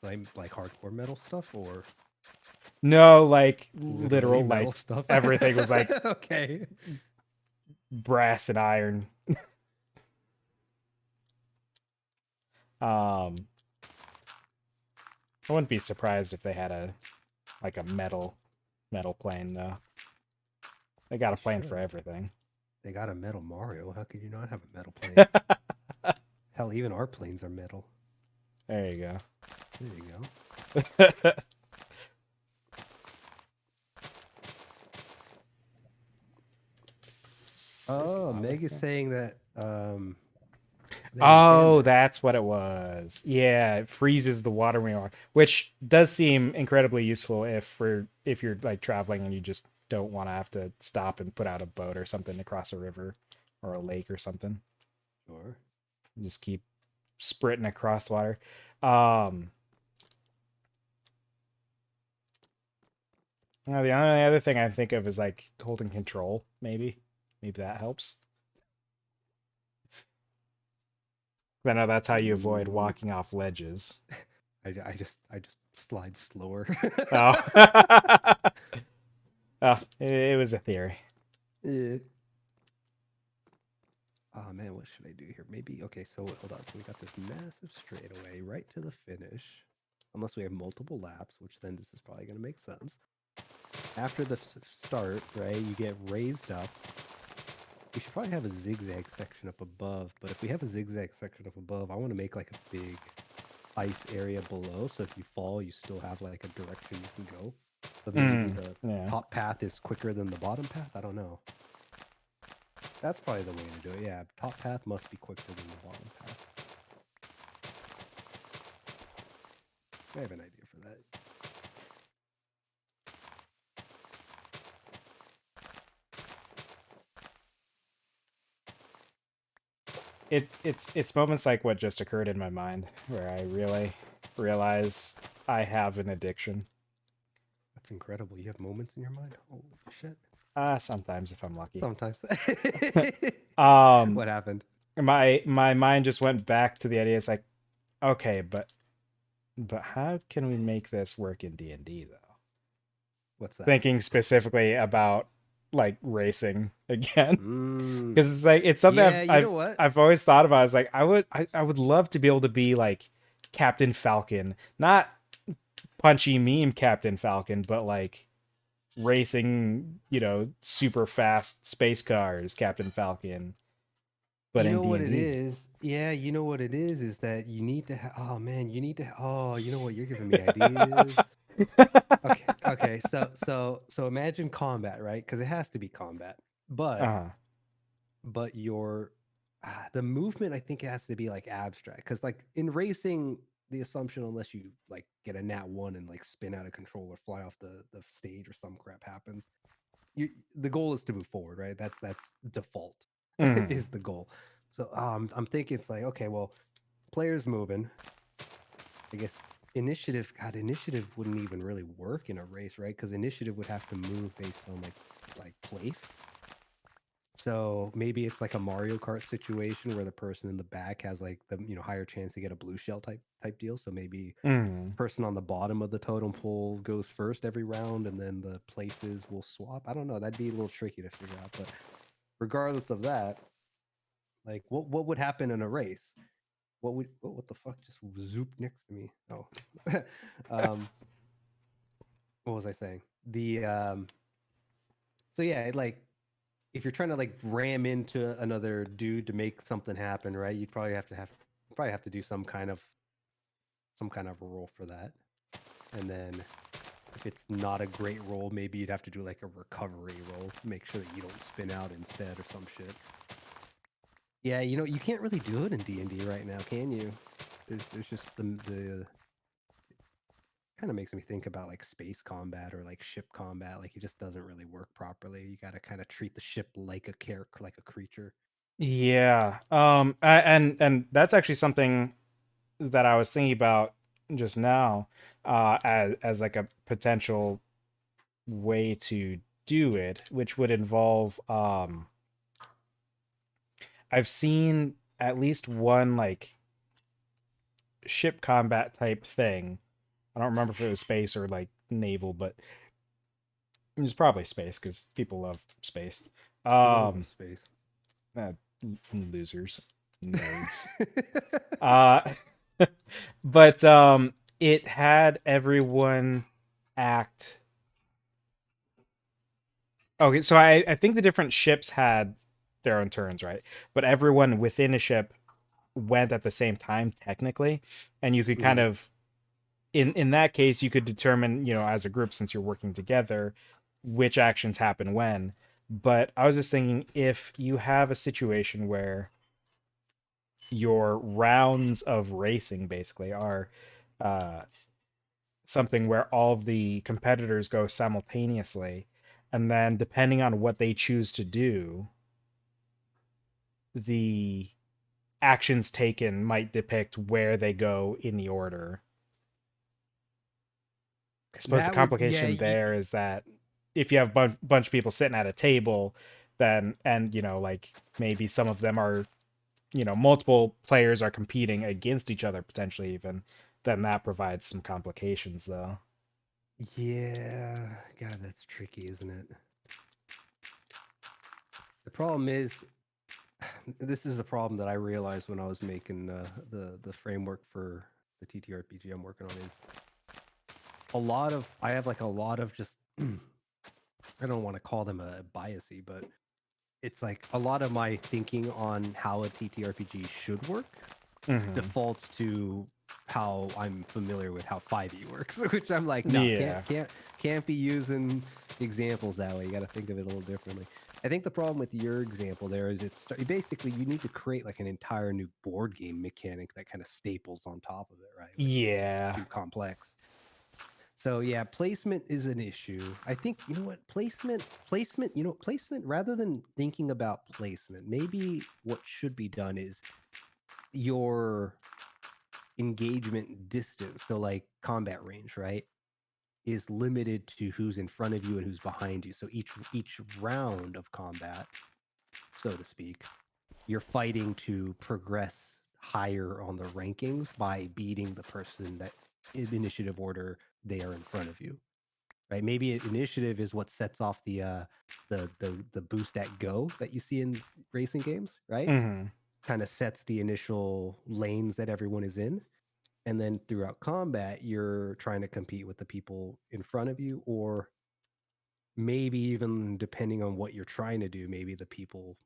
like hardcore metal stuff or no, like literal metal like stuff. Everything was like okay. Brass and iron. I wouldn't be surprised if they had a metal plane though. They got a plane for everything. They got a metal Mario. How could you not have a metal plane? Hell, even our planes are metal. There you go. There you go. Oh, Meg is saying that. Oh, that's what it was. Yeah, it freezes the water when you're, which does seem incredibly useful if you're like traveling and you just don't want to have to stop and put out a boat or something to cross a river or a lake or something. Sure. You just keep sprinting across water. Now the only other thing I think of is like holding control. Maybe that helps. I know that's how you avoid walking off ledges. I just slide slower. Oh. Oh, it was a theory. Yeah. Oh man, what should I do here? Maybe okay. So hold on. So we got this massive straightaway right to the finish. unless we have multiple laps, which then this is probably going to make sense. After the start, right, you get raised up. We should probably have a zigzag section up above, but if we have a zigzag section up above, I want to make like a big ice area below, so if you fall, you still have like a direction you can go. So maybe the Yeah. top path is quicker than the bottom path. I don't know. That's probably the way to do it. Yeah, top path must be quicker than the bottom path. I have an idea for that. It's moments like what just occurred in my mind where I really realize I have an addiction. That's incredible. You have moments in your mind. Holy shit. Sometimes if I'm lucky. Sometimes. Um, What happened? my mind just went back to the idea. It's like, okay, but how can we make this work in D&D though? What's that? Thinking specifically about like racing again. Mm. Because it's like it's something Yeah, you know what? I've always thought about. It's like I would love to be able to be like Captain Falcon, not punchy meme Captain Falcon, but like racing, super fast space cars, Captain Falcon, but You in know D what and it D. is? Yeah, you know what it is that you need to oh man, you need to oh, you know what? You're giving me ideas. Okay. So imagine combat, right? Because it has to be combat. But Uh, but your the movement, I think it has to be like abstract. Because like in racing, the assumption, unless you like get a nat one and like spin out of control or fly off the stage or some crap happens, you the goal is to move forward, right? That's default mm, is the goal. So I'm thinking it's like, okay, well, players moving. I guess initiative, God, initiative wouldn't even really work in a race, right? Because initiative would have to move based on like place. So maybe it's like a Mario Kart situation where the person in the back has like the higher chance to get a blue shell type deal. So maybe mm. person on the bottom of the totem pole goes first every round, and then the places will swap. I don't know. That'd be a little tricky to figure out. But regardless of that, like what would happen in a race? What the fuck just zooped next to me? Oh, um, what was I saying? The so yeah, like if you're trying to like ram into another dude to make something happen, right? You'd probably have to do some kind of roll for that. And then if it's not a great roll, maybe you'd have to do like a recovery roll, make sure that you don't spin out instead or some shit. Yeah, you can't really do it in D&D right now, can you? There's just the kind of makes me think about like space combat or like ship combat. Like it just doesn't really work properly. You got to kind of treat the ship like a character, like a creature. Yeah. And that's actually something that I was thinking about just now, as like a potential way to do it, which would involve I've seen at least one like ship combat type thing. I don't remember if it was space or like naval, but it was probably space because people love space. People love Um, space. uh, losers, nerds. Uh, but it had everyone act. Okay, so I think the different ships had their own turns, right? But everyone within a ship went at the same time technically, and you could kind Mhm. of in that case you could determine, as a group, since you're working together, which actions happen when. But I was just thinking, if you have a situation where your rounds of racing basically are uh, something where all of the competitors go simultaneously, and then depending on what they choose to do, the actions taken might depict where they go in the order. I suppose the That would, yeah, complication there is that if you have a bunch of people sitting at a table, then, and like maybe some of them are, multiple players are competing against each other potentially, even, then that provides some complications though. yeah. God, that's tricky, isn't it? The problem is, this is a problem that I realized when I was making the framework for the TTRPG I'm working on. Is I have like a lot of just I don't want to call them a biasy, but it's like a lot of my thinking on how a TTRPG should work Hmm. defaults to how I'm familiar with how 5e works, which I'm like, no, Yeah. can't be using examples that way. You got to think of it a little differently. I think the problem with your example there is basically you need to create like an entire new board game mechanic that kind of staples on top of it, right? Which is just Yeah. too complex. So yeah, placement is an issue. I think you know what placement. Rather than thinking about placement, maybe what should be done is your engagement distance. So like combat range, right, is limited to who's in front of you and who's behind you. So each round of combat, so to speak, you're fighting to progress higher on the rankings by beating the person that in initiative order they are in front of you. Right? Maybe initiative is what sets off the boost at go that you see in racing games, right? Hmm. Kind of sets the initial lanes that everyone is in, and then throughout combat, you're trying to compete with the people in front of you, or maybe even depending on what you're trying to do, maybe the people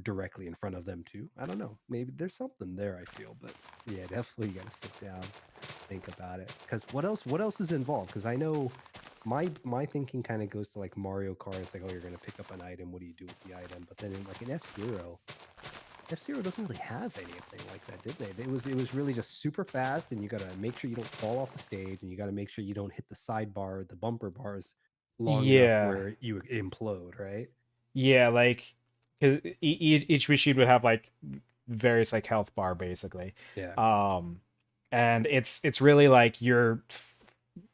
directly in front of them too. I don't know. Maybe there's something there. I feel, but yeah, definitely you got to sit down, think about it. Because what else? What else is involved? Because I know my thinking kind of goes to like Mario Kart. It's like, oh, you're gonna pick up an item. What do you do with the item? But then in like an F-Zero doesn't really have anything like that, did they? It was really just super fast, and you gotta make sure you don't fall off the stage, and you gotta make sure you don't hit the sidebar, the bumper bars, long enough Yeah. where you implode, right? Yeah. Like, 'cause each machine would have like various like health bar basically. Yeah, Um, and it's really like you're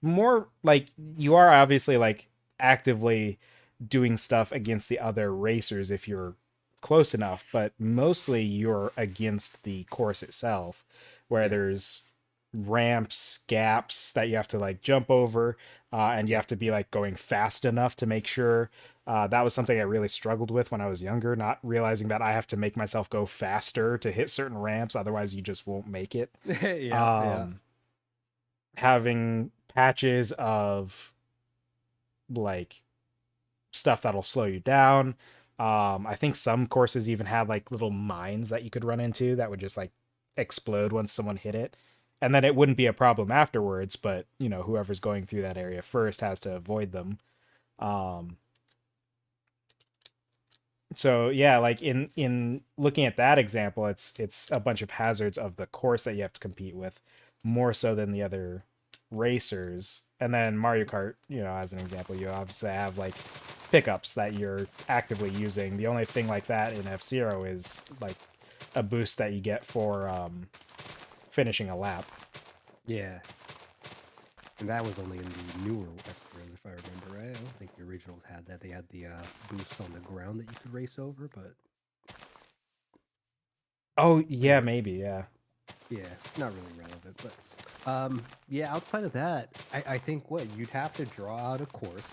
more like you are obviously like actively doing stuff against the other racers if you're close enough, but mostly you're against the course itself, where yeah, there's ramps, gaps that you have to like jump over, and you yep. have to be like going fast enough to make sure. That was something I really struggled with when I was younger, not realizing that I have to make myself go faster to hit certain ramps, otherwise you just won't make it. Yeah, yeah, Um, Having patches of like stuff that'll slow you down. I think some courses even had like little mines that you could run into that would just like explode once someone hit it. And then it wouldn't be a problem afterwards, but you know, whoever's going through that area first has to avoid them. Um, so yeah, like in looking at that example, it's a bunch of hazards of the course that you have to compete with, more so than the other racers. And then Mario Kart, you know, as an example, you obviously have like pickups that you're actively using. The only thing like that in F-Zero is like a boost that you get for finishing a lap. yeah. And that was only in the newer F-Zeros, if I remember right. I don't think the originals had that. They had the boost on the ground that you could race over, but Oh yeah, yeah, maybe, yeah. yeah, not really relevant. But yeah, outside of that, I think what you'd have to draw out a course,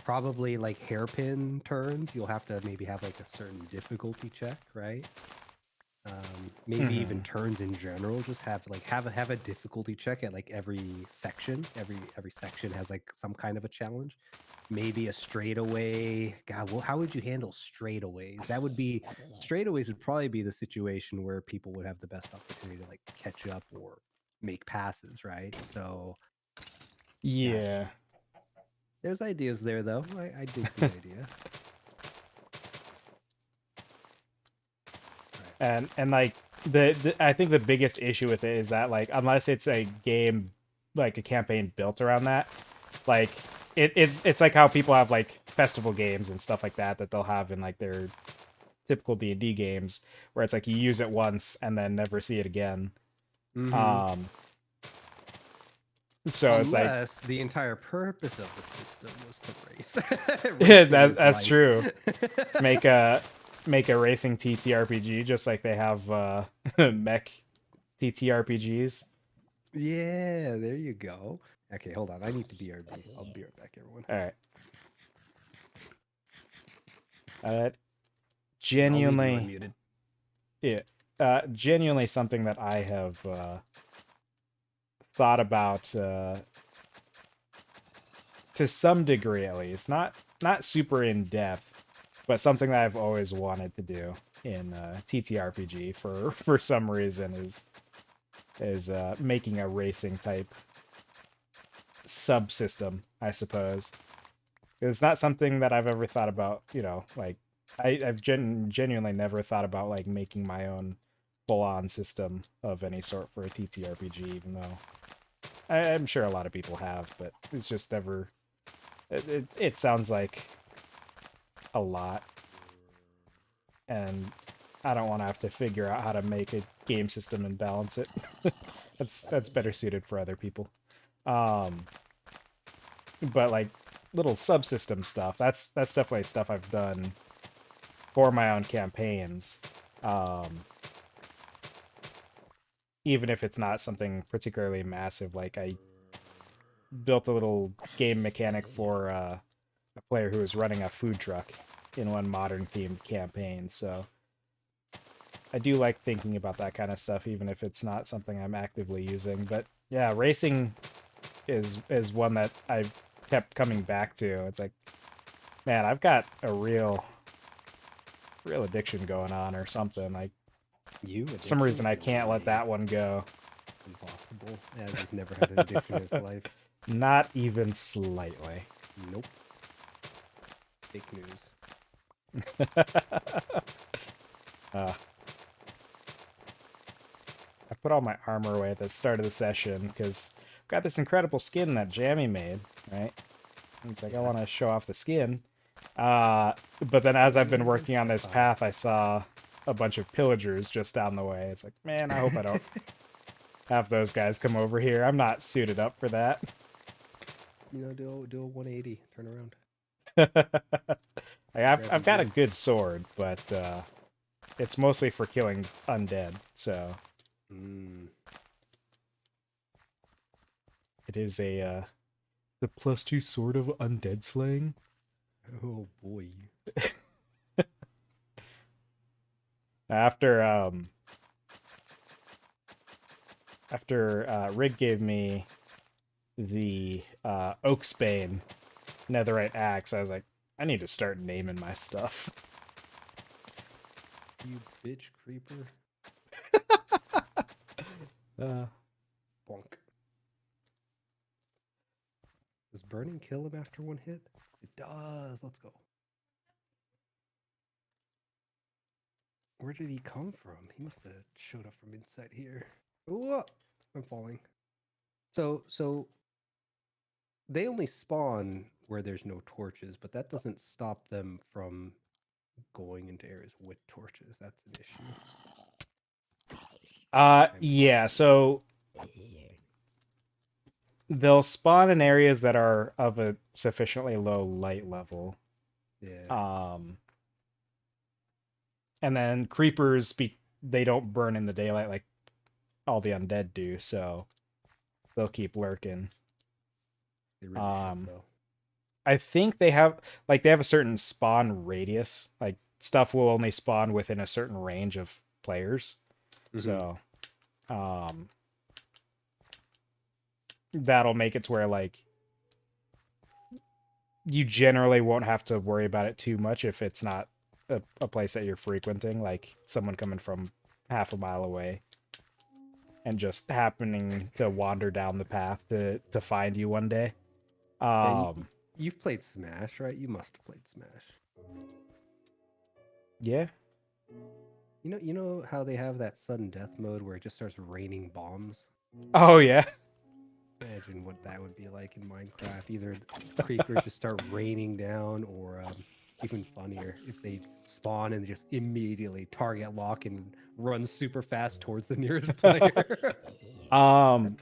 probably like hairpin turns. You'll have to maybe have like a certain difficulty check, right? Maybe even Hmm. turns in general. Just have a difficulty check at like every section. Every section has like some kind of a challenge. Maybe a straightaway. God, well, how would you handle straightaways? Straightaways would probably be the situation where people would have the best opportunity to like catch up or make passes, right? So, gosh, Yeah. there's ideas there though. I dig the idea. Right. And like the I think the biggest issue with it is that like unless it's a game like a campaign built around that, like it's like how people have like festival games and stuff like that that they'll have in like their typical D&D games where it's like you use it once and then never see it again. Mm-hmm. Um so it's like Unless the entire purpose of the system was to race. Racing that's is that's life. true. Make a make a racing TTRPG just like they have mech TTRPGs. Yeah, there you go. Okay, hold on. I need to BRB. I'll be right back, everyone. All right. Uh, I'll leave you genuinely, unmuted. yeah, genuinely something that I have thought about to some degree at least. Not super in depth, but something that I've always wanted to do in TTRPG for some reason is making a racing type subsystem, I suppose. It's not something that I've ever thought about, like I've genuinely never thought about like making my own full-on system of any sort for a TTRPG, even though I'm sure a lot of people have, but it's just never. It sounds like a lot, and I don't want to have to figure out how to make a game system and balance it. That's better suited for other people. Um, but like little subsystem stuff, that's definitely stuff I've done for my own campaigns. Um, Even if it's not something particularly massive, like I built a little game mechanic for a player who was running a food truck in one modern themed campaign. So I do like thinking about that kind of stuff, even if it's not something I'm actively using. But yeah, racing is one that I've kept coming back to. It's like, man, I've got a real addiction going on or something. Like You for some addiction? reason I No can't let way. that one go. Impossible. Az has never had an addiction in his life. Not even slightly. Nope. Fake news. uh, I put all my armor away at the start of the session because I've got this incredible skin that Jammy made, right? And it's like, I Yeah. want to show off the skin. But then as I've been working on this path, I saw a bunch of pillagers just down the way. It's like, man, I hope I don't have those guys come over here. I'm not suited up for that. Do a 180, turn around. I've got a Gear. good sword, but it's mostly for killing undead, so it is the +2 sword of undead slaying. Oh boy. After Rig gave me the Oaksbane netherite axe, I was like, I need to start naming my stuff. You bitch creeper. Uh, Bonk. Does burning kill him after one hit? It does. Let's go. Where did he come from? He must have showed up from inside here. Whoa! I'm falling. So they only spawn where there's no torches, but that doesn't stop them from going into areas with torches. That's an issue. yeah, so they'll spawn in areas that are of a sufficiently low light level. Yeah. And then creepers they don't burn in the daylight like all the undead do, so they'll keep lurking. They really should though. I think they have a certain spawn radius. Like stuff will only spawn within a certain range of players. So that'll make it to where like you generally won't have to worry about it too much if it's not a place that you're frequenting, like someone coming from half a mile away and just happening to wander down the path to find you one day. And you've played Smash, right? You must have played Smash. Yeah. You know how they have that sudden death mode where it just starts raining bombs? Oh yeah. Imagine what that would be like in Minecraft. Either creepers just start raining down, or even funnier, if they spawn and just immediately target lock and run super fast towards the nearest player. That'd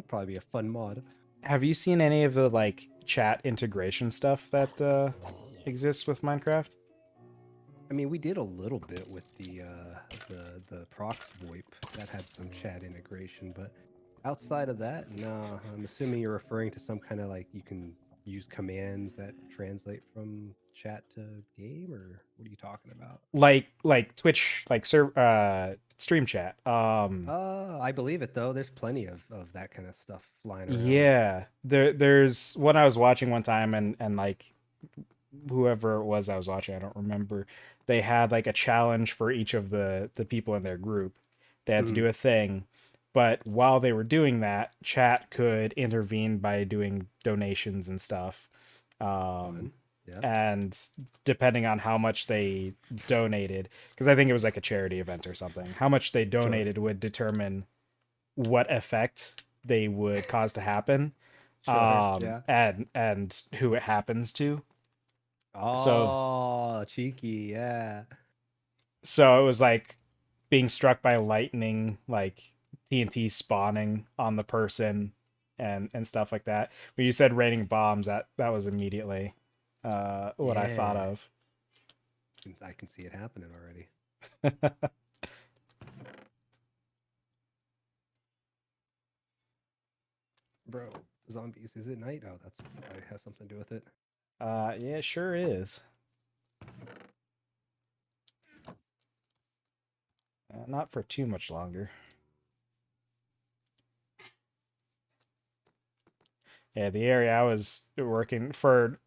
probably be a fun mod. Have you seen any of the like chat integration stuff that exists with Minecraft? I mean, we did a little bit with the prox VoIP that had some chat integration, but outside of that, no. I'm assuming you're referring to some kind of like you can use commands that translate from chat to game, or what are you talking about? Like Twitch, like stream chat. I believe it though. There's plenty of that kind of stuff flying around. Yeah, there's one I was watching one time, and like whoever it was I was watching, I don't remember. They had like a challenge for each of the people in their group. They had to Mm, do a thing, but while they were doing that, chat could intervene by doing donations and stuff. fun. Um, Yeah, and depending on how much they donated, because I think it was like a charity event or something, how much they sure, donated would determine what effect they would cause to happen, sure, yeah. and who it happens to. So Oh, cheeky, yeah. so it was like being struck by lightning, like TNT spawning on the person, and stuff like that. When you said raining bombs, that was immediately what I thought Yeah. of. I can see it happening already. Bro, zombies. Is it night? Oh, that's probably has something to do with it. Yeah, it sure is. Not for too much longer. Yeah, the area I was working for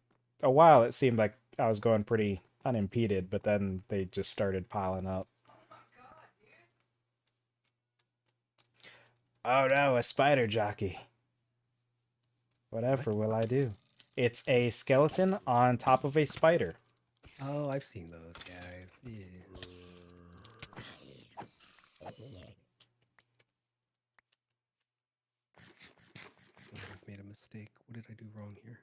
a while, it seemed like I was going pretty unimpeded, but then they just started piling up. Oh no, a spider jockey. What? Whatever will I do? It's a skeleton on top of a spider. Oh, I've seen those guys. Yeah. Oh, I've made a mistake. What did I do wrong here?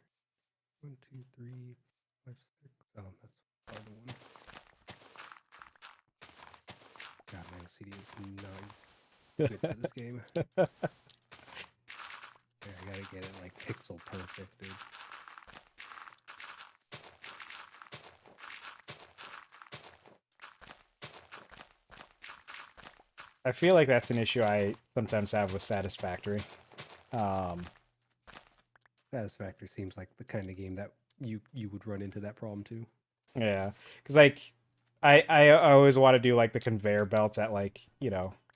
1, 2, 3, 5, 6. Oh, that's probably the one. God, my OCD is not good for this game. Yeah, I gotta get it like pixel perfect, dude. I feel like that's an issue I sometimes have with Satisfactory. Um, Satisfactory seems like the kind of game that you would run into that problem too. yeah, because like I always want to do like the conveyor belts at like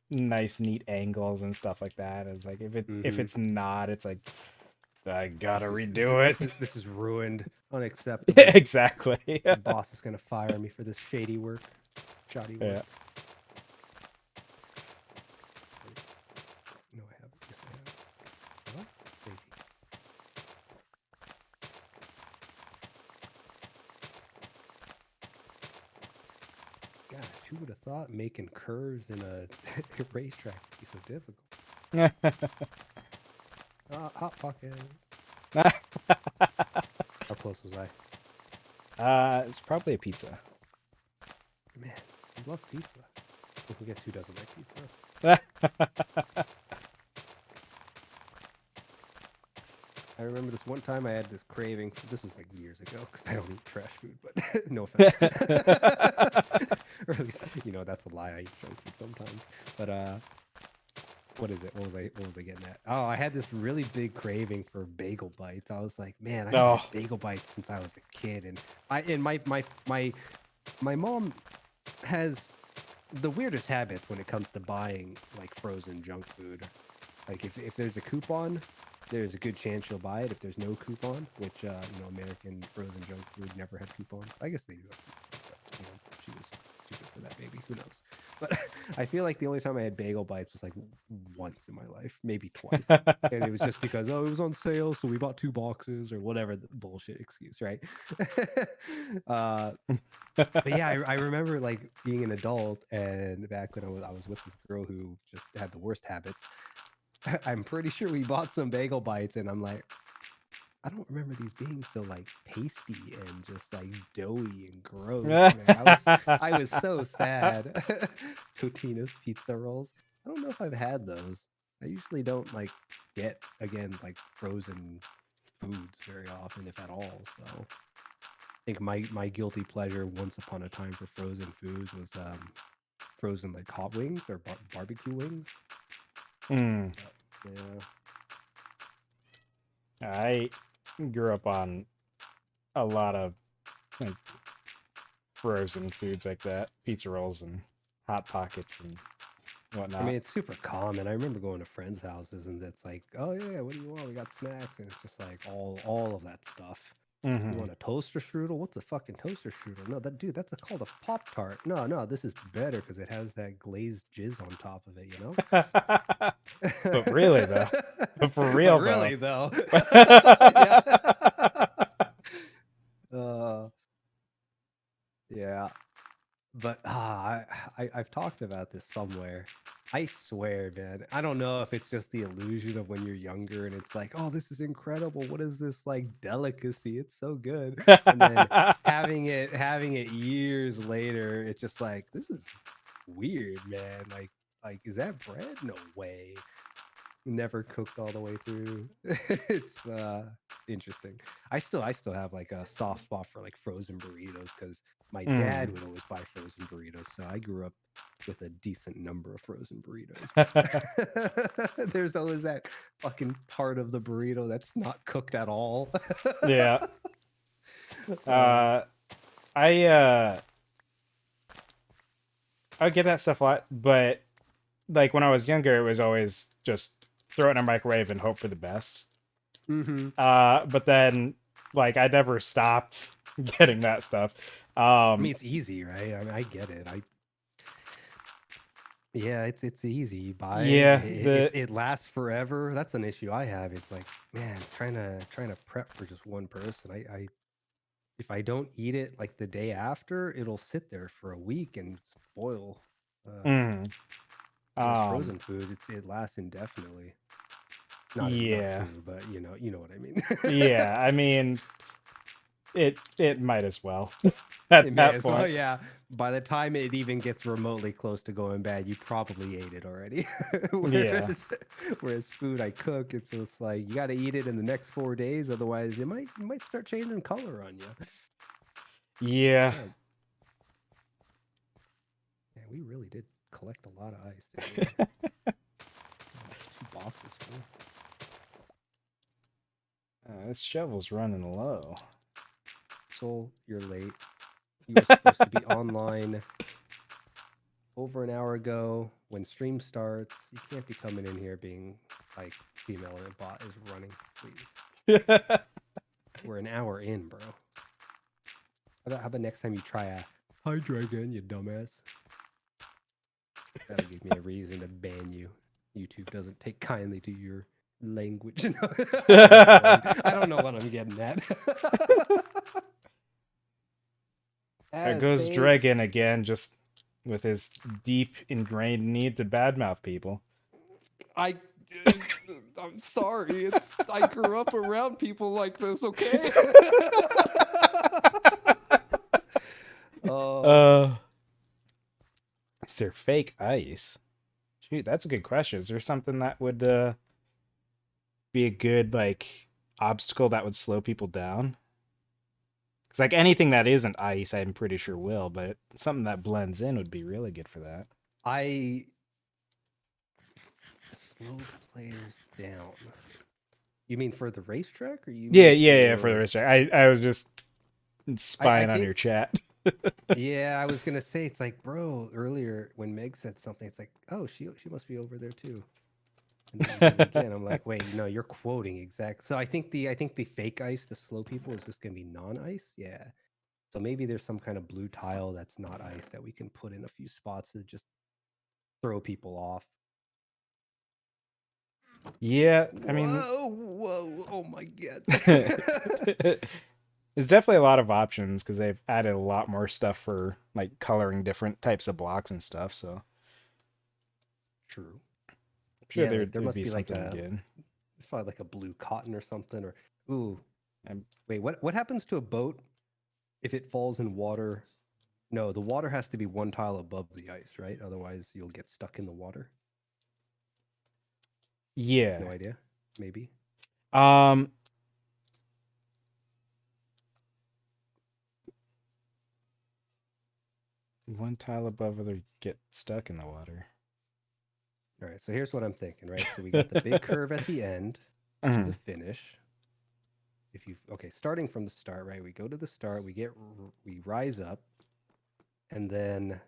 nice neat angles and stuff like that. It's like if Mm-hmm. it's not, it's like I gotta This is this is redo this it. is this is ruined. Yeah, Unacceptable. exactly. My boss is gonna fire me for this shady work, shoddy work. Yeah. Wait, no, I haven't. Yes, I have. What? Maybe. Gosh, who would have thought making curves in a racetrack would be so difficult? Ah, hot pocket. How close was I? It's probably a pizza. Man, I love pizza. I guess who doesn't like pizza? I remember this one time I had this craving. This was like years ago because I don't eat trash food, but no offense. Or at least, that's a lie. I eat junk food sometimes. But what is it? What was I getting at? Oh, I had this really big craving for bagel bites. I was like, man, I haven't had No. bagel bites since I was a kid, and my mom has the weirdest habits when it comes to buying like frozen junk food. Like if there's a coupon, there's a good chance she'll buy it. If there's no coupon, which American frozen junk food never had coupons. I guess they do have coupons, but she was too good for that baby. Who knows? But I feel like the only time I had bagel bites was like once in my life, maybe twice. And it was just because it was on sale, so we bought 2 boxes or whatever the bullshit excuse, right? uh, but yeah, I remember like being an adult and back when I was with this girl who just had the worst habits. I'm pretty sure we bought some bagel bites, and I'm like, I don't remember these being so like pasty and just like doughy and gross. Man, I was so sad. Totino's pizza rolls. I don't know if I've had those. I usually don't like get again like frozen foods very often, if at all. So I think my guilty pleasure once upon a time for frozen foods was frozen like hot wings or barbecue wings. Hmm. But yeah, I grew up on a lot of like frozen foods like that, pizza rolls and hot pockets and I mean, whatnot. it's super common. I remember going to friends' houses and it's like, oh yeah, what do you want? We got snacks, and it's just like all of that stuff. You Hmm. want a toaster strudel? What's a fucking toaster strudel? No, that dude, that's called a Pop Tart. No, no, this is better because it has that glazed jizz on top of it. You But really though, but for but real though. really though, yeah, uh, yeah. But I've talked about this somewhere. I swear, man. I don't know if it's just the illusion of when you're younger and it's like, oh, this is incredible. What is this like delicacy? It's so good. And then having it years later, it's just like, this is weird, man. Like, is that bread? No way. Never cooked all the way through. It's interesting. I still have like a soft spot for like frozen burritos because my dad Mm. would always buy frozen burritos. So I grew up with a decent number of frozen burritos. But there's always that fucking part of the burrito that's not cooked at all. Yeah. uh, Uh, I I get that stuff a lot, but like when I was younger, it was always just throw it in a microwave and hope for the best. mm-hmm. But then like I never stopped getting that stuff. I mean, it's easy, right? I mean, I get it. Yeah, it's easy. You buy it, Yeah, the it lasts forever. That's an issue I have. It's like, man, trying to prep for just one person. I if I don't eat it like the day after, it'll sit there for a week and spoil. mm, Most um frozen food, it lasts indefinitely. Not yeah. true, but you know what I mean. Yeah, I mean it might as well at It may that as well, point. yeah. By the time it even gets remotely close to going bad, you probably ate it already. Yeah. whereas food I cook, it's just like you got to eat it in the next 4 days, otherwise it might start changing color on you. Yeah. Man, man, we really did collect a lot of ice, didn't we? 2 boxes full. This shovel's running low. Soul, you're late. You were supposed to be online over an hour ago when stream starts. You can't be coming in here being like female and a bot is running, please. We're an hour in, bro. How about next time you try a hi dragon, you dumbass? That'll give me a reason to ban you. YouTube doesn't take kindly to your language. I don't know what I'm getting at. There As goes Dragon Saints, again, just with his deep ingrained need to badmouth people. I I'm sorry. It's I grew up around people like this, okay? Oh, Uh, is there fake ice? Shoot, that's a good question. Is there something that would be a good like obstacle that would slow people down? Because like anything that isn't ice, I'm pretty sure will, but something that blends in would be really good for that. I slow players down. You mean for the racetrack, or you Yeah, mean yeah, yeah. For the for? rest, I was just I spying on think your chat. yeah, I was gonna say it's like, bro, earlier when Meg said something, it's like, oh, she must be over there too. And then you did it again. I'm like, wait, no, you're quoting exact. So I think the fake ice to slow people is just gonna be non-ice. Yeah. So maybe there's some kind of blue tile that's not ice that we can put in a few spots to just throw people off. Yeah, I mean, Whoa, whoa, oh my god. there's definitely a lot of options because they've added a lot more stuff for like coloring different types of blocks and stuff. So I'm True. sure Yeah, like there there'd must be be like something a good. it's probably like a blue cotton or something or ooh, Um, wait, what happens to a boat if it falls in water? No, the water has to be one tile above the ice, right? Otherwise, you'll get stuck in the water. No yeah. idea. Maybe. Um, one tile above whether you get stuck in the water. All right. So here's what I'm thinking, right? So we got the big curve at the end to the Mhm. finish. if you okay, starting from the start, right? We go to the start, we rise up, and then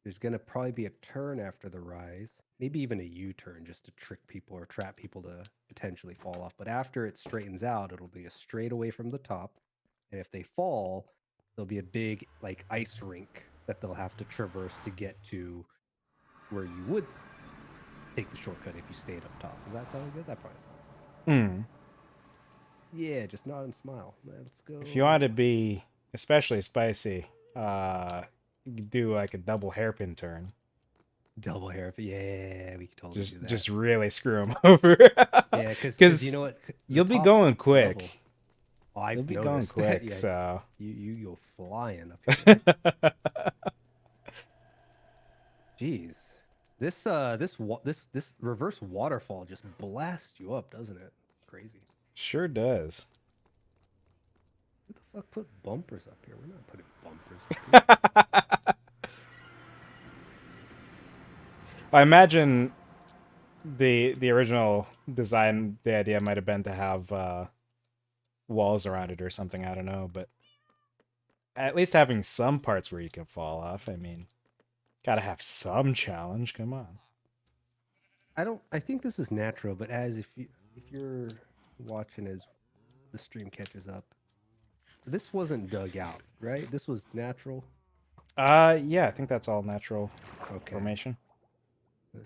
there's gonna probably be a turn after the rise, maybe even a U-turn just to trick people or trap people to potentially fall off. But after it straightens out, it'll be a straight away from the top. And if they fall, there'll be a big like ice rink that they'll have to traverse to get to where you would take the shortcut if you stayed up top. Does that sound good? That probably sounds Hmm. good. Yeah, just nod and smile. Let's If you want to go. be especially spicy, you could do like a double hairpin turn. Double hair. Yeah, we could totally do that. Just really screw them over. Yeah, because you Because know what, the you'll be top going level. quick. Oh, You'll I've be going noticed that. quick, Yeah, so you go flying up here. Jeez, this reverse waterfall just blasts you up, doesn't it? Crazy. sure does. Who the fuck put bumpers up here? We're not putting bumpers up here. I imagine the original design, the idea might have been to have walls around it or something. I don't know, but at least having some parts where you can fall off. I mean, gotta have some challenge. Come on. I don't. I think this is natural, but as if you're watching as the stream catches up, this wasn't dug out, right? This was natural. Yeah, I think that's all natural Okay. formation.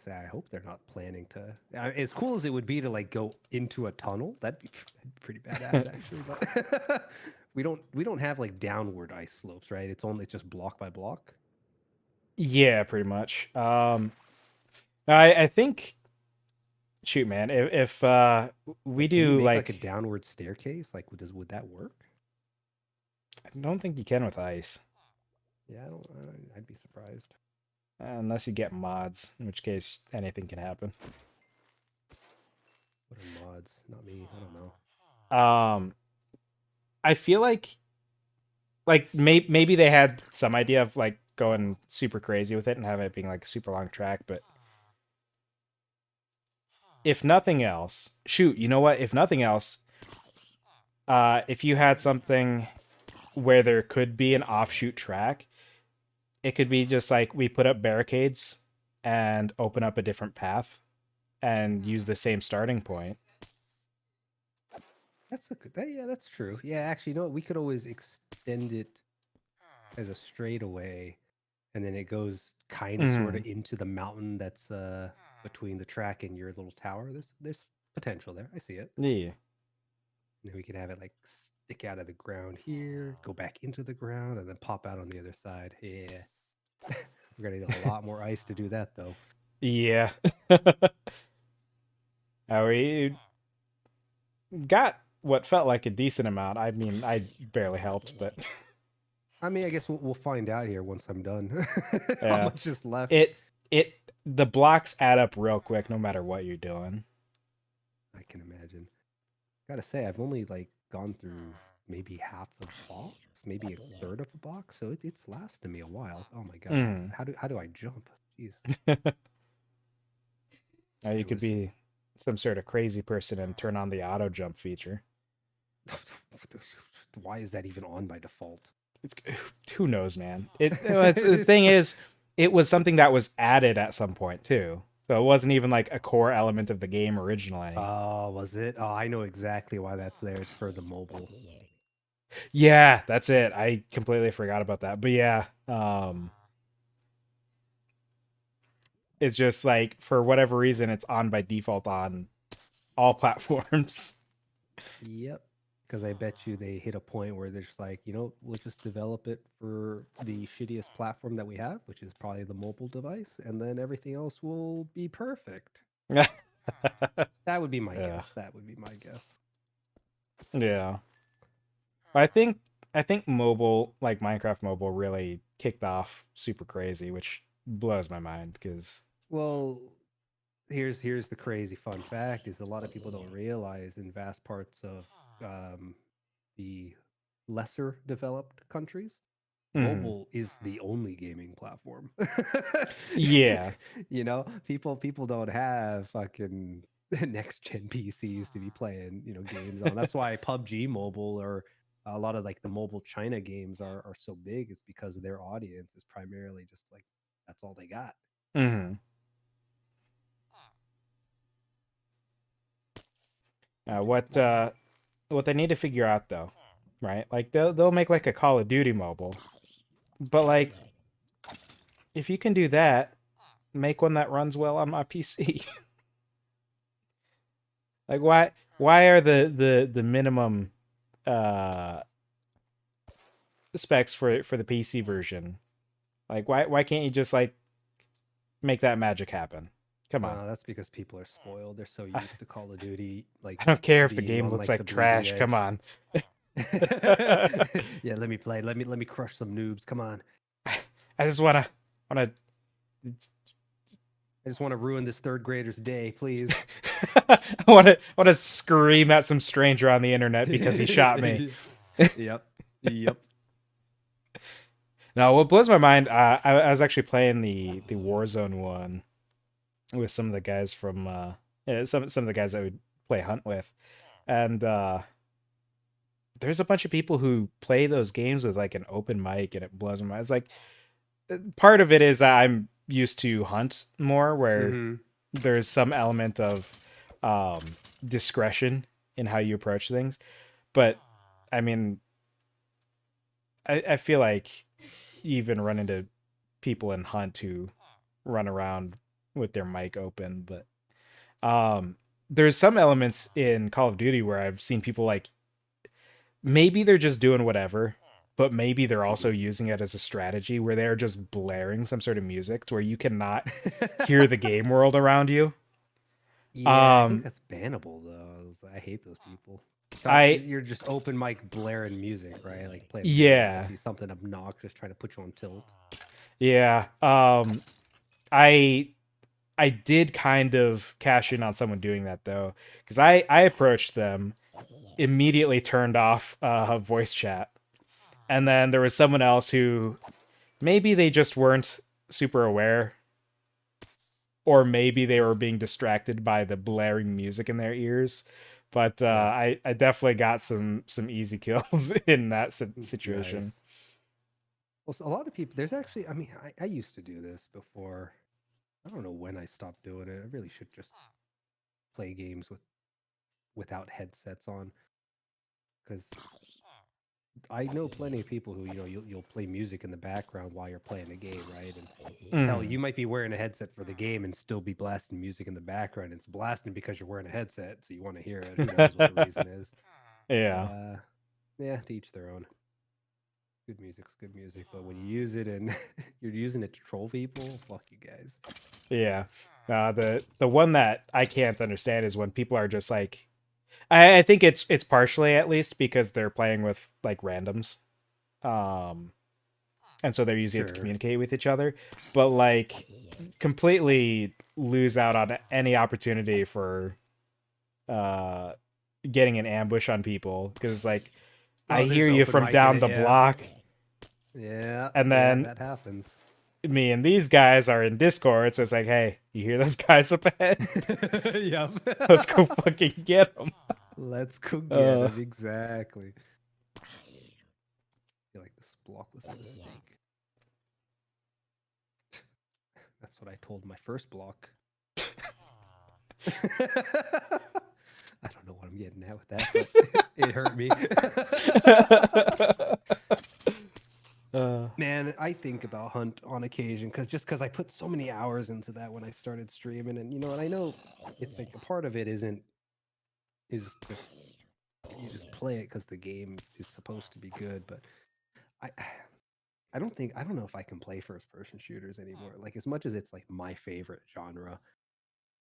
Say, I hope they're not planning to. As cool as it would be to like go into a tunnel, that'd be pretty badass actually. But we don't have like downward ice slopes, right? It's just block by block. Yeah, pretty much. I think shoot, man, if we Like, can you do make like a like downward staircase? Like, would that work? I don't think you can with ice Yeah, I'd be surprised. unless you get mods, in which case anything can happen. What are mods? Not me. I don't know. Um, I feel like maybe they had some idea of like going super crazy with it and have it being like a super long track, but if nothing else, shoot, you know what? If nothing else, if you had something where there could be an offshoot track, it could be just like we put up barricades and open up a different path and use the same starting point. That's a good. Yeah, that's true. Yeah, actually, you know what? We could always extend it as a straightaway, and then it goes kind of sort of Mm, into the mountain that's between the track and your little tower. There's potential there. I see it. yeah. And then we could have it like stick out of the ground here, go back into the ground, and then pop out on the other side. Yeah. We're gonna need a lot more ice to do that though. Yeah. We got what felt like a decent amount. I mean, I barely helped, but I mean, I guess we'll find out here once I'm done. How yeah. much is left? It the blocks add up real quick no matter what you're doing. I can imagine. Gotta say, I've only like gone through maybe half the box, maybe a third of the box, so it's lasted me a while. Oh my god, Mm. how do I jump? Jeez, Now you it could was. be some sort of crazy person and turn on the auto jump feature. Why is that even on by default? It's who knows, man. It's the thing is, it was something that was added at some point too. So it wasn't even like a core element of the game originally. Oh, was it? Oh, I know exactly why that's there. It's for the mobile. Yeah, that's it. I completely forgot about that. But yeah, it's just like for whatever reason it's on by default on all platforms. Yep. Because I bet you they hit a point where they're just like, we'll just develop it for the shittiest platform that we have, which is probably the mobile device, and then everything else will be perfect. That would be my Yeah. guess. That would be my guess. Yeah. I think mobile, like Minecraft mobile, really kicked off super crazy, which blows my mind because Well, here's the crazy fun fact: is a lot of people don't realize in vast parts of um, the lesser developed countries, mm, mobile is the only gaming platform. yeah. People don't have fucking. next gen PCs to be playing, games on. That's why PUBG Mobile or a lot of like the mobile China games are so big. It's because their audience is primarily just like that's all they got. Hmm. What what they need to figure out though, right? Like they'll make like a Call of Duty mobile, but like if you can do that, make one that runs well on my PC. Like why are the minimum uh specs for the PC version? Like why can't you just like make that magic happen? Come on. That's because people are spoiled. They're so I used to Call of Duty, like don't care if the being game on looks like the like bleeding trash. Come edge. on. Yeah, let me play. Let me crush some noobs. Come on. I just wanna I just want to ruin this third grader's day, please. I wanna scream at some stranger on the internet because he shot me. Yep. Yep. No, what blows my mind, I was actually playing the Warzone one with some of the guys from yeah, some of the guys I would play hunt with. And there's a bunch of people who play those games with like an open mic and it blows my mind. It's like part of it is that I'm used to hunt more where Mm-hmm. there's some element of um discretion in how you approach things. But I mean, I feel like you even run into people in hunt who run around with their mic open, but there's some elements in Call of Duty where I've seen people like maybe they're just doing whatever, but maybe they're also using it as a strategy where they're just blaring some sort of music to where you cannot hear the game world around you. Yeah, I think Um that's bannable though. I hate those people. I You're just open mic blaring music, right? Like playing yeah. Mariachi, something obnoxious, trying to put you on tilt. Yeah. I I did kind of cash in on someone doing that though, because I approached them, immediately turned off voice chat, and then there was someone else who maybe they just weren't super aware, or maybe they were being distracted by the blaring music in their ears. But Yeah, I definitely got some easy kills in that situation. nice. Well, so a lot of people. There's actually. I mean, I used to do this before. I don't know when I stopped doing it. I really should just play games without headsets on because I know plenty of people who you'll play music in the background while you're playing a game, right? And hell, Mhm. you might be wearing a headset for the game and still be blasting music in the background. It's blasting because you're wearing a headset, so you want to hear it. Who knows what the reason is? But Yeah. yeah, to each their own. Good music's good music, but when you use it and you're using it to troll people, fuck you guys. Yeah. The one that I can't understand is when people are just like, I think it's partially at least because they're playing with like randoms, um, and so they're using it to Sure. communicate with each other, but like completely lose out on any opportunity for uh getting an ambush on people because like I Oh, hear there's you open from mic in down it. the Yeah, block, yeah, and yeah. then That happens. me and these guys are in Discord, so it's like, hey, you hear those guys up ahead? Yep. Let's go fucking get them. Let's go get Uh, him. Exactly. I feel like this block was a mistake. That's what I told my first block. I don't know what I'm getting at with that, but it hurt me. uh, Man, I think about Hunt on occasion because I put so many hours into that when I started streaming, and I know it's like a part of it is just you just play it because the game is supposed to be good, but I I don't know if I can play first person shooters anymore. Like as much as it's like my favorite genre,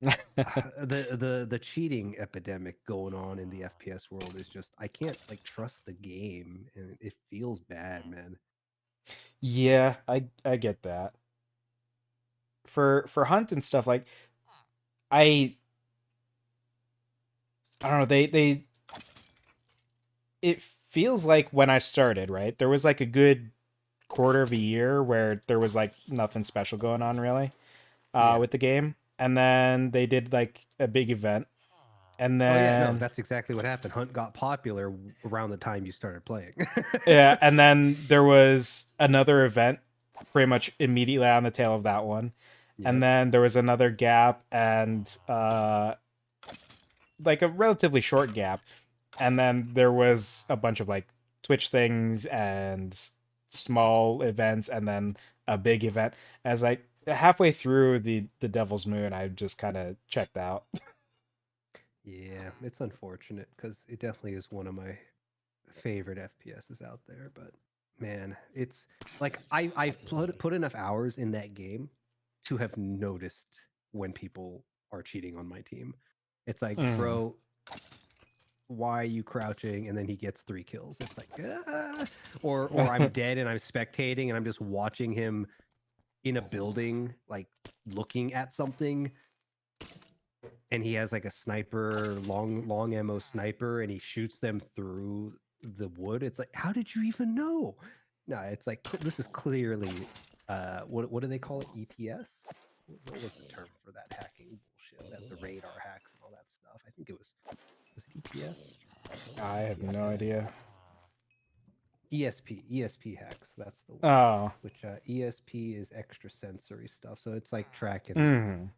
the cheating epidemic going on in the FPS world is just I can't like trust the game and it feels bad, man. yeah, I get that. For hunt and stuff like I I don't know, they it feels like when I started, right? There was like a good quarter of a year where there was like nothing special going on really Yeah. with the game. And then they did like a big event And Oh yeah, no, then that's exactly what happened. Hunt got popular around the time you started playing. yeah, and then there was another event pretty much immediately on the tail of that one. And Yep. then there was another gap and like a relatively short gap. And then there was a bunch of like Twitch things and small events and then a big event. As I halfway through the Devil's Moon, I just kind of checked out. Yeah, it's unfortunate because it definitely is one of my favorite FPSs out there. But man, it's like I've put enough hours in that game to have noticed when people are cheating on my team. It's like, Mm. bro, why are you crouching? And then he gets 3 kills. It's like, ah! Or I'm dead and I'm spectating and I'm just watching him in a building, like looking at something, and he has like a sniper, long ammo sniper, and he shoots them through the wood. It's like, how did you even know? No, it's like this is clearly what do they call it? EPS? What was the term for that hacking bullshit? That the radar hacks and all that stuff. I think it was it EPS? I have EPS no idea. ESP hacks. That's the one. Oh. Which ESP is extra sensory stuff. So it's like Mm.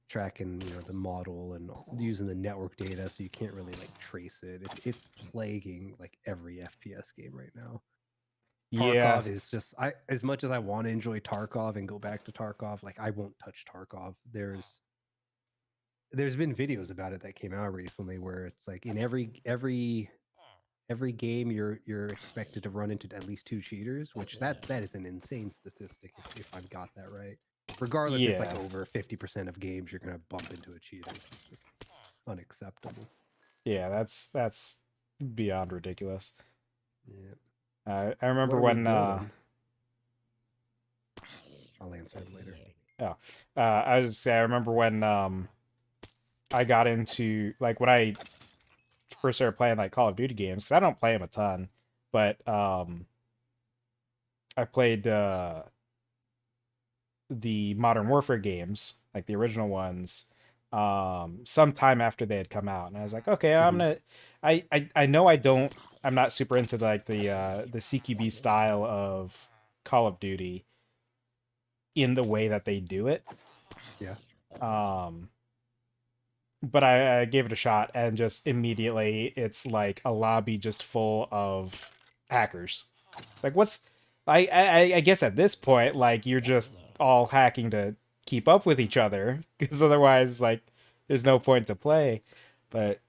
tracking the model and using the network data, so you can't really like trace it. It's plaguing like every FPS game right now. Yeah. Tarkov is just, I as much as I want to enjoy Tarkov and go back to Tarkov, like I won't touch Tarkov. There's been videos about it that came out recently where it's like in every game you're expected to run into at least 2 cheaters, which that is an insane statistic if I've got that right. Regardless, it's like Yeah. over 50% of games you're gonna bump into a cheater, which is just unacceptable. Yeah, that's beyond ridiculous. Yeah. I What remember are we when building? I'll answer it later. oh, I was just say I remember when I got into like when I first started playing like Call of Duty games because I don't play them a ton, but I played the Modern Warfare games, like the original ones, sometime after they had come out, and I was like, okay, I'm Hmm. gonna. I know I'm not super into like the CQB style of Call of Duty in the way that they do it. Yeah. Um, but I gave it a shot, and just immediately it's like a lobby just full of hackers. Like, what's I guess at this point, like you're just all hacking to keep up with each other, because otherwise, like, there's no point to play. But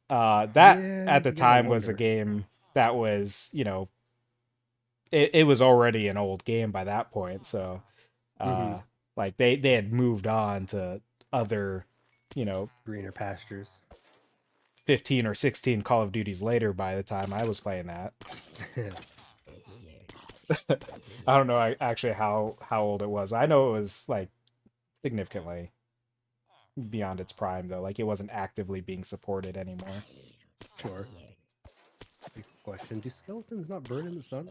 that Yeah, at the you gotta time was a wonder. game that was, it was already an old game by that point. So Hmm. uh, like they had moved on to other, you know, Greener pastures. 15 or 16 Call of Duties later by the time I was playing that. I don't know actually how old it was. I know it was like significantly beyond its prime though. Like it wasn't actively being supported anymore. Sure. Big question: do skeletons not burn in the sun?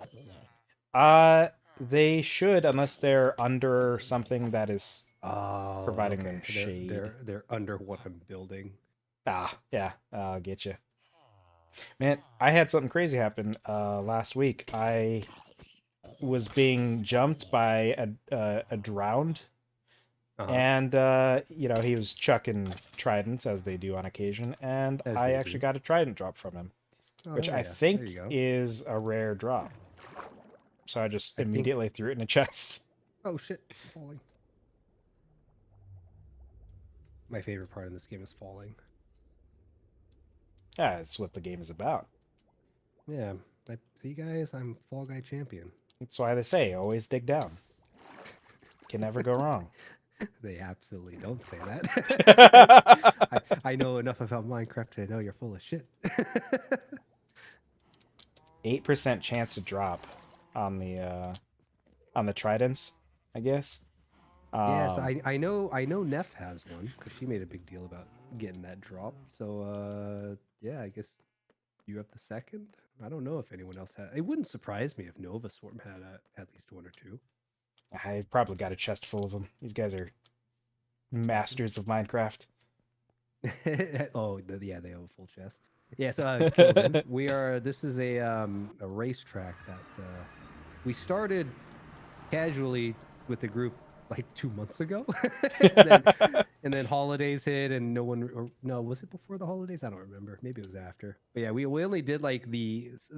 They should, unless they're under something that is Oh, providing them okay. They're shade. they're they're under what I'm building. Ah, yeah, I'll get you. Man, I had something crazy happen last week. I was being jumped by a drowned, Uh huh. and he was chucking tridents as they do on occasion, and As I they actually do. got a trident drop from him, Oh which hell I yeah! There you think go. is a rare drop. So I just I think. immediately threw it in a chest. Oh shit! Falling. My favorite part in this game is falling. Yeah, that's what the game is about. Yeah. I see, guys. I'm Fall Guy champion. That's why they say always dig down. Can never go wrong. They absolutely don't say that. I know enough about Minecraft to know you're full of shit. 8% chance to drop on the tridents, I guess. Yeah, so Um, I know Neff has one because she made a big deal about getting that drop. So yeah, I guess you have the second. I don't know if anyone else had. It wouldn't surprise me if Nova Swarm had at least one or two. I probably got a chest full of them. These guys are masters of Minecraft. Oh, yeah, they have a full chest. Yeah, so Kelvin, this is a racetrack that we started casually with the group like 2 months ago, and then holidays hit and no one, or no, was it before the holidays? I don't remember. Maybe it was after. But yeah, we only did like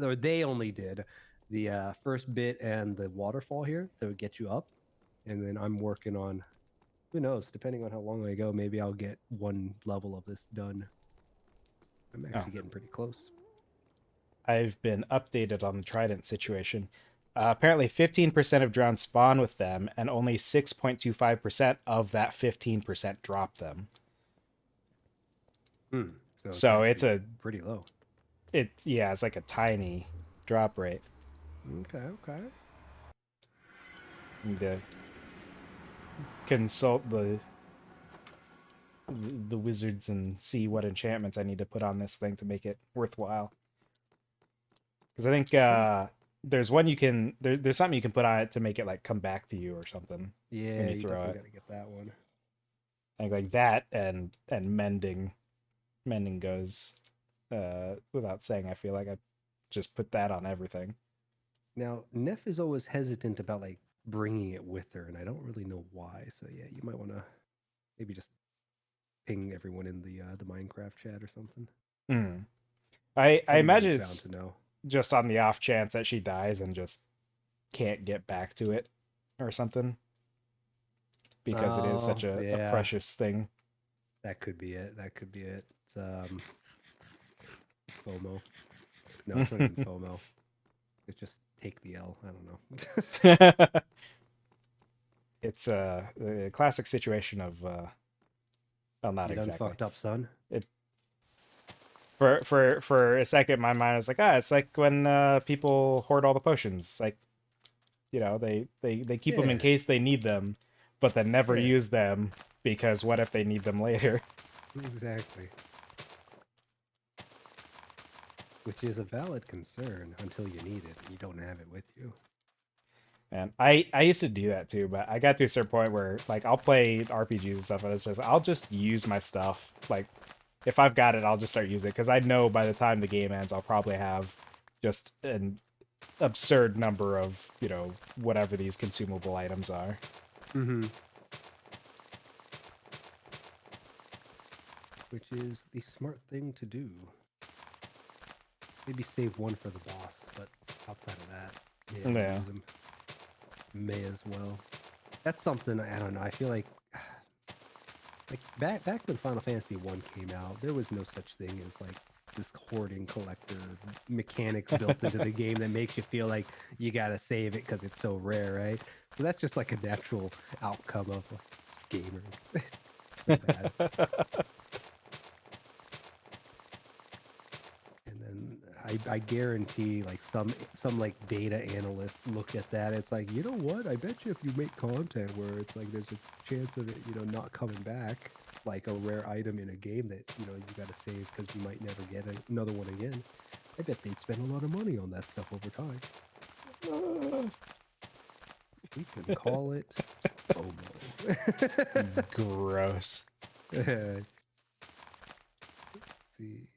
or they only did the first bit and the waterfall here to get you up, and then I'm working on, who knows, depending on how long I go, maybe I'll get one level of this done. I'm Oh, actually getting pretty close. I've been updated on the trident situation. Apparently, 15% of drones spawn with them, and only 6.25% of that 15% drop them. So it's So actually pretty low. it's like a tiny drop rate. Okay, okay. Need to consult the wizards and see what enchantments I need to put on this thing to make it worthwhile. Because I think Some, there's one you can there's something you can put on it to make it like come back to you or something when yeah, you you throw definitely it. got to get that one. I think like that and mending goes without saying. I feel like I just put that on everything. Now, Neff is always hesitant about like bringing it with her, and I don't really know why. So yeah, you might want to maybe just ping everyone in the Minecraft chat or something. Mm. I imagine Somebody's bound it's to know. just on the off chance that she dies and just can't get back to it or something because it is such Oh a yeah, precious thing. that could be it. That could be it. It's FOMO. No, it's not even FOMO. It's just take the L. I don't know. It's a classic situation of well, not You done exactly. fucked up, son. It for a second, my mind was like, it's like when people hoard all the potions. Like, they keep them in Yeah, case they need them, but then never yeah, use them because what if they need them later? exactly. Which is a valid concern until you need it and you don't have it with you. And I used to do that too, but I got to a certain point where like I'll play RPGs and stuff, and it's just I'll just use my stuff. Like if I've got it, I'll just start using it because I know by the time the game ends, I'll probably have just an absurd number of whatever these consumable items are. Mm-hmm. Which is the smart thing to do. Maybe save one for the boss, but outside of that, yeah, Yeah. use them. May as well. That's something I don't know. I feel like back when Final Fantasy One came out, there was no such thing as like this hoarding collector mechanics built into the game that makes you feel like you gotta save it because it's so rare, right? So that's just like a natural outcome of like, gamers. It's so bad. And then I guarantee like some like data analyst looked at that. It's like, you know what? I bet you if you make content where it's like there's a chance of it, not coming back, like a rare item in a game that you got to save because you might never get another one again. I bet they'd spend a lot of money on that stuff over time. We can call it FOMO. Gross. Let's see.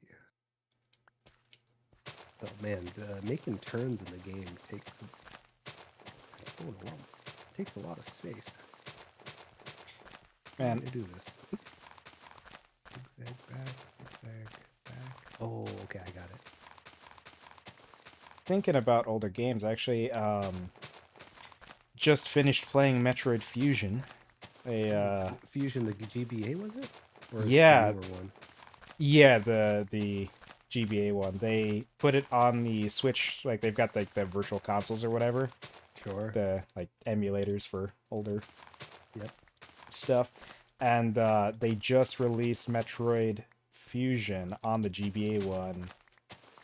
Oh man, making turns in the game oh, a lot, takes a lot of space. How do Man, I do this? Zigzag back, zigzag back. Oh, okay, I got it. thinking about older games, I actually just finished playing Metroid Fusion. A Oh, Fusion, the GBA was it, or the Yeah, newer one? yeah, the GBA one. They put it on the Switch, like they've got like the virtual consoles or whatever, Sure. the like emulators for older Yep. stuff. And they just released Metroid Fusion on the GBA one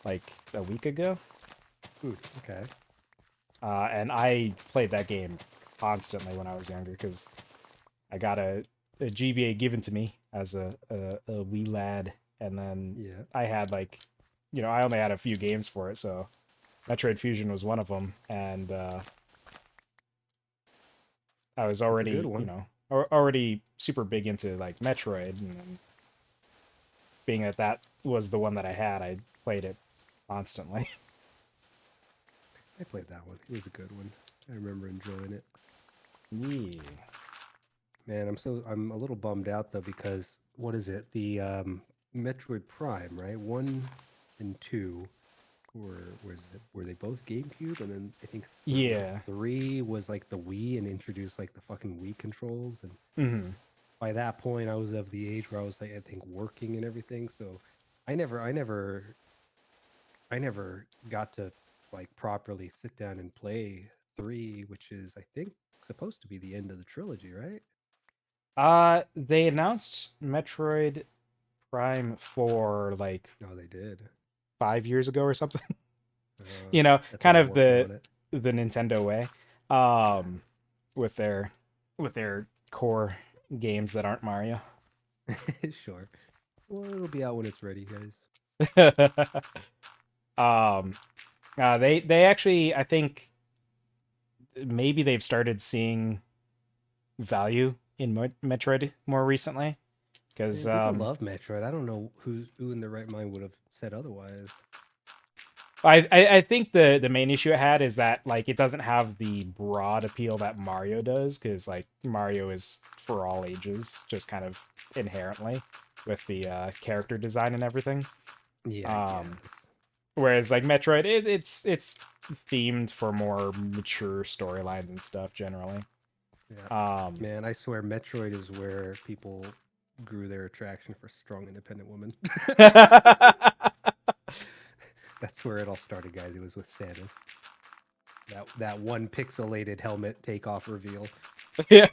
like a week ago. Okay. And I played that game constantly when I was younger because I got a GBA given to me as a wee lad, and then Yeah. I had like, I only had a few games for it, so Metroid Fusion was one of them, and I was That's a good already, one. already super big into like Metroid, and then being that that was the one that I had, I played it constantly. I played that one. It was a good one. I remember enjoying it. Yeah. Man, I'm a little bummed out though because what is it? The Metroid Prime, right? 1 and 2 were they both GameCube, and then I think was it Yeah. 3 was like the Wii and introduced like the fucking Wii controls, and Hmm. by that point I was of the age where I was like I think working and everything, so I never got to like properly sit down and play 3, which is I think supposed to be the end of the trilogy, right? They announced Metroid Prime 4 like Oh, they did. 5 years ago or something. Uh, You know, that's why kind I'm of working the on it. Nintendo way. Yeah. With their core games that aren't Mario. Sure. Well, it'll be out when it's ready, guys. um they actually, I think maybe they've started seeing value in Metroid more recently because Man, people love Metroid. I don't know who in their right mind would have said otherwise. I think the main issue it had is that like it doesn't have the broad appeal that Mario does, because like Mario is for all ages just kind of inherently with the character design and everything. Yeah, I Um, guess. Whereas like Metroid, it's themed for more mature storylines and stuff generally. Yeah. Um, Man, I swear Metroid is where people grew their attraction for strong, independent women. That's where it all started, guys. It was with Samus. That one pixelated helmet takeoff reveal. yeah.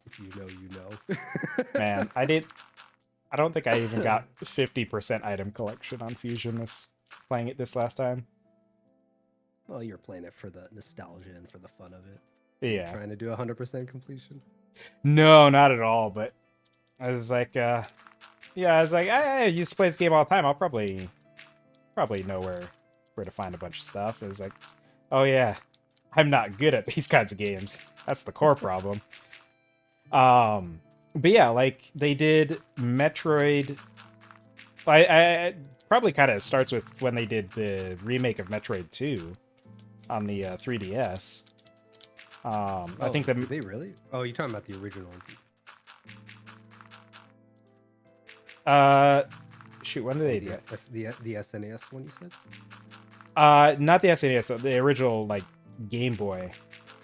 If you know, you know. Man, I don't think I even got 50% item collection on Fusion this playing it this last time. Well, you're playing it for the nostalgia and for the fun of it. Were you Yeah. trying to do 100% completion? No, not at all, but I was like yeah, I was like, I used to play this game all the time. I'll probably know where to find a bunch of stuff. It was like, oh yeah, I'm not good at these kinds of games. That's the core problem. Um, but yeah, like they did Metroid. I probably kind of starts with when they did the remake of Metroid 2 on the 3DS. I Oh, think the did they really? Oh, you're talking about the original. uh shoot, when did Oh, they the do it? the SNES one you said? Not the SNES, the original like Game Boy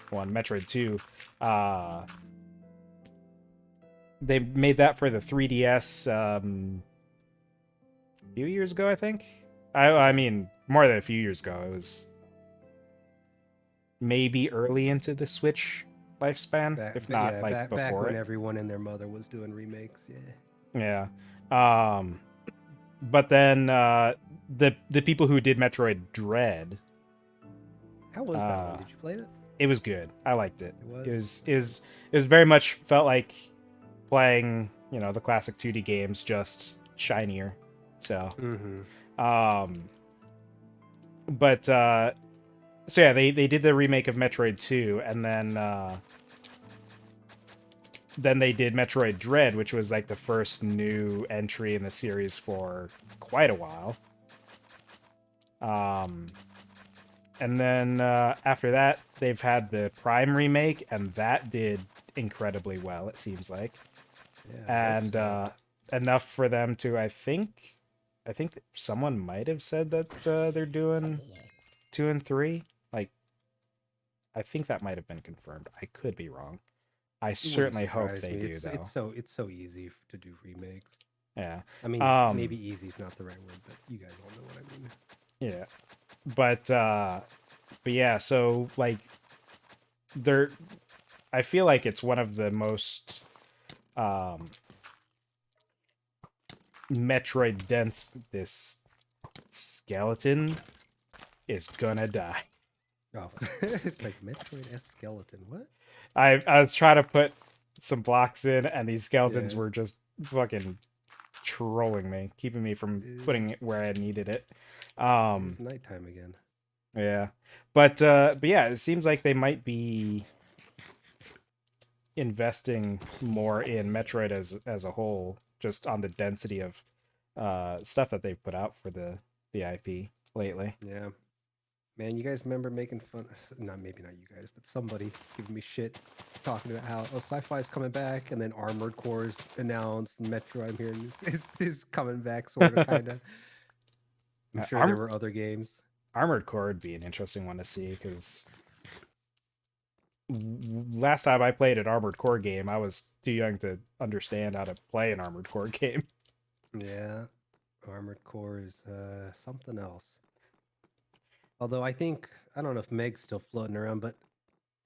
one, Metroid 2. Uh, they made that for the 3DS a few years ago, I think. I mean, more than a few years ago. It was maybe early into the Switch lifespan, if not Yeah, like back before when it. everyone and their mother was doing remakes. Yeah. Yeah. Um, but then the people who did Metroid Dread, How was that one? uh, Did you play it? it was good. I liked it. It It was. was it was it was very much felt like playing, the classic 2D games, just shinier. So, Mm-hmm. um, but so yeah, they did the remake of Metroid 2, and then they did Metroid Dread, which was like the first new entry in the series for quite a while. Um, and then after that, they've had the Prime remake, and that did incredibly well. It seems like, Yeah, I hope and so. enough for them to, I think that someone might have said that they're doing 2 and 3. Like, I think that might have been confirmed. I could be wrong. I It wouldn't certainly hope surprise they me. do, though. It's so easy to do remakes. Yeah. I mean, maybe Um. easy is not the right word, but you guys all know what I mean. Yeah. But yeah. So like, they're. I feel like it's one of the most um Metroid dense. This skeleton is gonna die. Oh, it's like Metroid S skeleton. What? I was trying to put some blocks in, and these skeletons Yeah, were just fucking trolling me, keeping me from it putting it where I needed it. is Um, nighttime again. yeah, but yeah, it seems like they might be investing more in Metroid as a whole, just on the density of stuff that they've put out for the IP lately. Yeah. Man, you guys remember making fun? Not maybe not you guys, but somebody giving me shit, talking about how sci-fi is coming back, and then Armored Core is announced, and Metro I'm hearing is coming back, sort of, kind of. I'm sure there Arm were other games. Armored Core would be an interesting one to see because last time I played an Armored Core game, I was too young to understand how to play an Armored Core game. Yeah, Armored Core is something else. Although I don't know if Meg's still floating around, but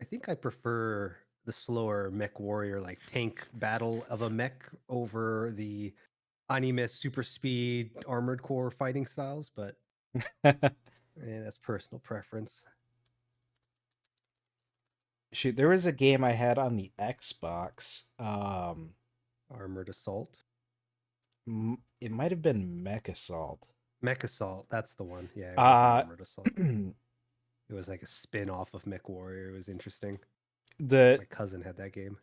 I think I prefer the slower mech warrior, like tank battle of a mech over the anime super speed armored core fighting styles. But that's personal preference. Shoot, there was a game I had on the Xbox. Armored assault, It might have been Mech Assault. mech assault. That's the one. Yeah, it wasn't Uh, armored assault. It was like a spin off of Mech Warrior. It was interesting. the My cousin had that game.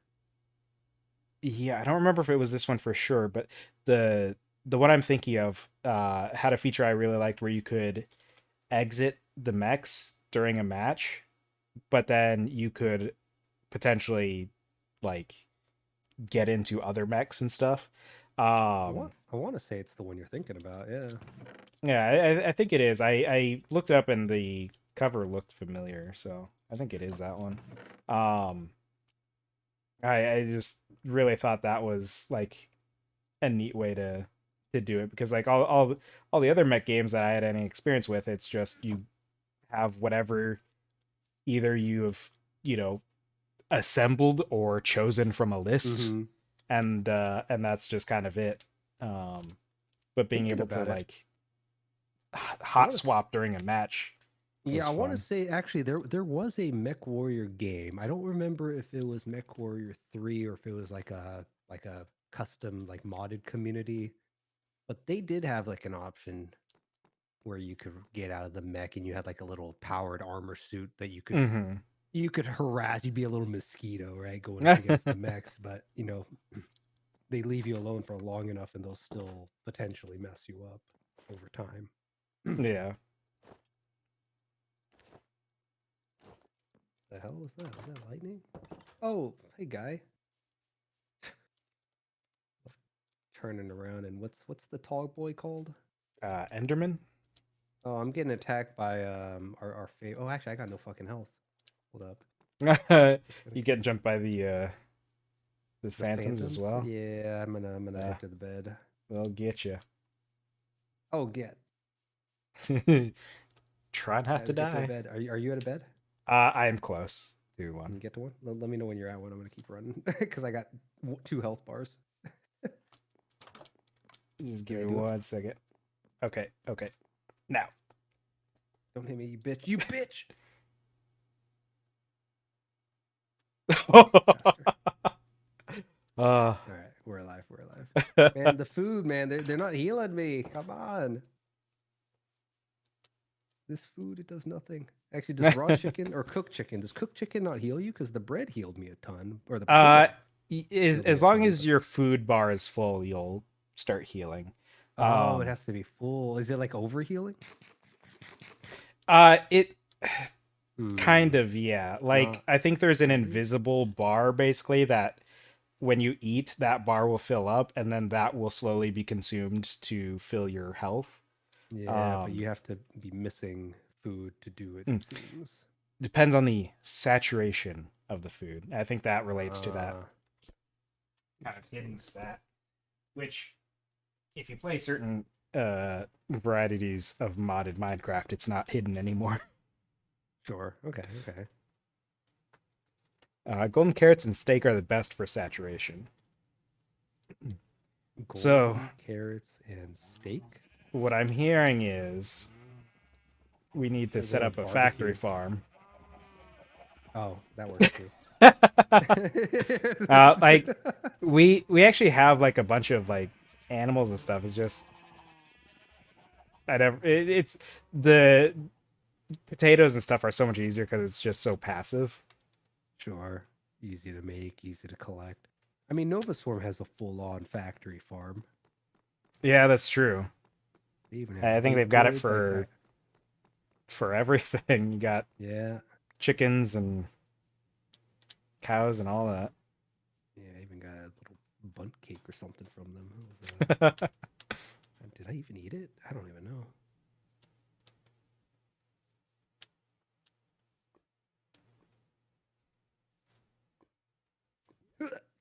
Yeah, I don't remember if it was this one for sure, but the one I'm thinking of had a feature I really liked where you could exit the mechs during a match, but then you could potentially like get into other mechs and stuff. I want to say it's the one you're thinking about. Yeah. Yeah, I think it is. I looked it up and the cover looked familiar, so I think it is that one. Um, I just really thought that was like a neat way to do it because like all the other mech games that I had any experience with, it's just you have whatever either you have, you know, assembled or chosen from a list, Mm-hmm. and that's just kind of it. But being Thinking able to about it, like I hot want to. swap during a match Yeah, was I want to fun. say actually there was a Mech Warrior game. I don't remember if it was Mech Warrior 3 or if it was like a custom like modded community, but they did have like an option where you could get out of the mech and you had like a little powered armor suit that Hmm. you could harass. You'd be a little mosquito, right, going up against the mechs, but they leave you alone for long enough and they'll still potentially mess you up over time. Yeah. The hell was that? Was that lightning? Oh, hey guy. Turning around and what's the tall boy called? Enderman. Oh, I'm getting attacked by our Oh, actually, I got no fucking health. Hold up. Just gonna You keep get jumped by the the phantoms as phantoms. well. Yeah, I'm gonna Yeah, head to the bed. they'll get you. Oh, get. Try not to Guys, get to a die. bed. Are you at a bed? I am close to Can one. you get to one? Let me know when you're at one. I'm gonna keep running because I got 2 health bars. Just give Did I me do it? 1 second. Okay, okay. Now. Don't hit me, you bitch! You bitch! Bastard. uh, All right, we're alive. We're alive. Man, the food, man, they're not healing me. Come on. This food, it does nothing. Actually, does raw chicken or cooked chicken? Does cooked chicken not heal you? Because the bread healed me a ton, or the uh, potato healed me as a long ton. as But your food bar is full, you'll start healing. oh, it Um, has to be full. Is it like over healing? it Hmm. kind of, yeah. Like Not I think there's an fully. invisible bar basically that when you eat, that bar will fill up, and then that will slowly be consumed to fill your health. Yeah, but Um, you have to be missing food to do it. mm, It seems. Depends on the saturation of the food. I think that relates to that Uh, kind of hidden stat, which if you play certain varieties of modded Minecraft, it's not hidden anymore. sure. Okay. Okay. Golden carrots and steak are the best for saturation. So Golden carrots and steak. what I'm hearing is we need to Gotta get set a up a factory barbecue. farm. Oh, that works too. Like we actually have like a bunch of like animals and stuff. It's just it's the potatoes and stuff are so much easier because it's just so passive. Sure. Easy to make, easy to collect. I mean, Nova Swarm has a full-on factory farm. Yeah, that's true. They even have I think they've baked got it goods. I for everything. You got yeah, chickens and cows and all that. yeah. I even got a little bunt cake or something from them. Did I even eat it? I don't even know.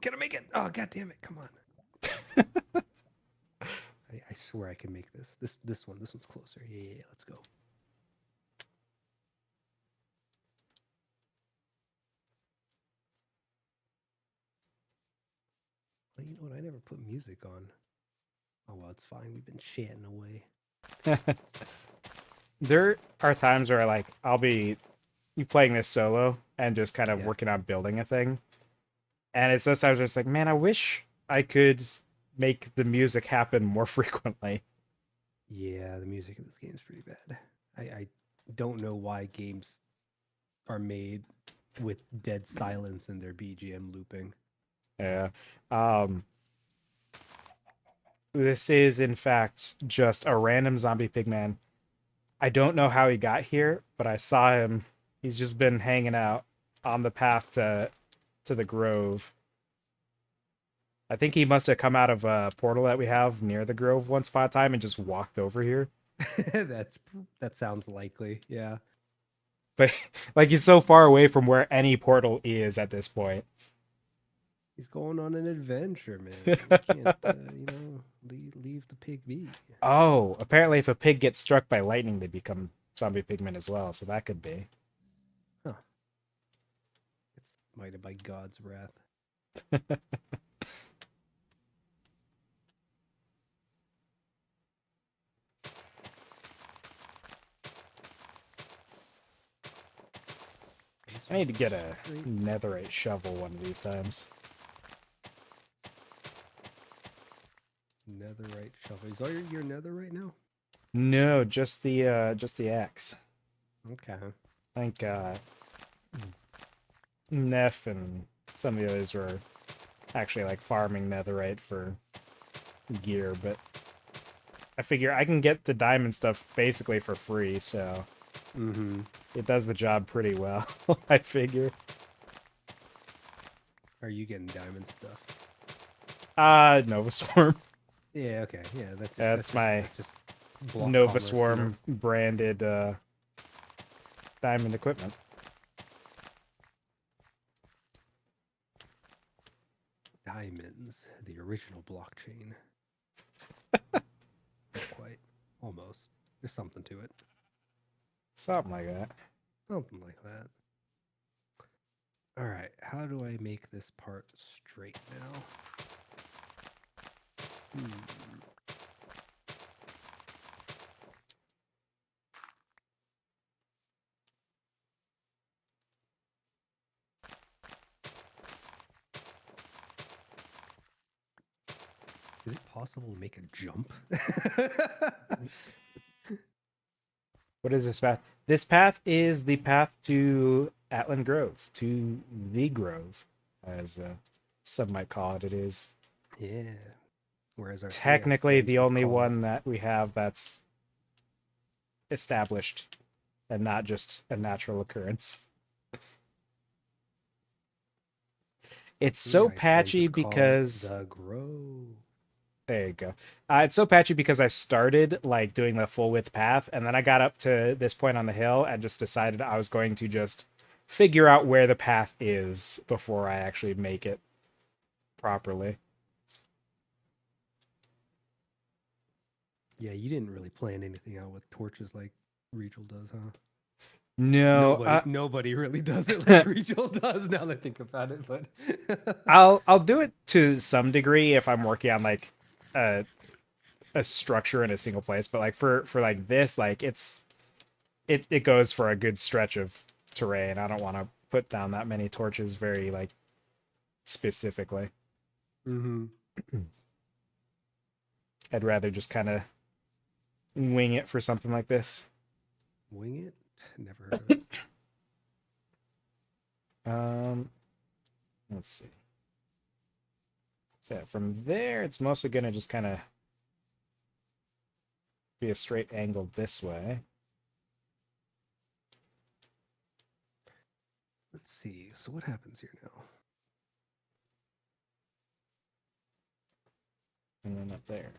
Can I make it? Oh, god damn it! Come on. I swear I can make this. This one's closer. Yeah, let's go. Well, you know what? I never put music on. Oh well, it's fine. We've been chatting away. There are times where like I'll be playing this solo and just kind of Yeah. working on building a thing. And it's those times where it's like, man, I wish I could make the music happen more frequently. Yeah, the music in this game is pretty bad. I don't know why games are made with dead silence in their BGM looping. Yeah. Um, this is in fact just a random zombie pigman. I don't know how he got here, but I saw him. He's just been hanging out on the path to the grove. I think he must have come out of a portal that we have near the grove once upon a time and just walked over here. That's that sounds likely. Yeah. But like he's so far away from where any portal is at this point. He's going on an adventure, man. We can't, leave the pig be. Oh, apparently if a pig gets struck by lightning, they become zombie pigmen as well. So that could be. Huh. It's mighted by God's wrath. I need to get a Great. netherite shovel one of these times. Netherite shovel. Is all your nether right now? No, just the axe. Okay. I think Neff and some of the others were actually like farming netherite for gear, but I figure I can get the diamond stuff basically for free, so Mm-hmm. it does the job pretty well, I figure. Are you getting diamond stuff? Nova Swarm. Yeah, okay. Yeah, That's my that's just block Nova commerce, you know. Swarm branded diamond equipment. Diamonds, the original blockchain. Not quite. Almost. There's something to it. Something like that. Something like that. All right, how do I make this part straight now? Hmm. Is it possible to make a jump? What is this path? This path is the path to Atlan Grove, to the Grove, as some might call it. It is Yeah. Whereas our 3F technically friends the would only call it. one that we have that's established and not just a natural occurrence. It's so 3I friends patchy would call it because the Grove. there you go. It's so patchy because I started like doing the full width path, and then I got up to this point on the hill and just decided I was going to just figure out where the path is before I actually make it properly. Yeah, you didn't really plan anything out with torches like Regal does, huh? No, Nobody really does it like Regal does now that I think about it, but I'll do it to some degree if I'm working on like a a structure in a single place, but like for like this, like it goes for a good stretch of terrain. I don't want to put down that many torches very like specifically. mm-hmm. I'd rather just kind of wing it for something like this. Wing it? Never heard of it. Um, let's see. So yeah, from there, it's mostly going to just kind of be a straight angle this way. Let's see. So what happens here now? And then up there.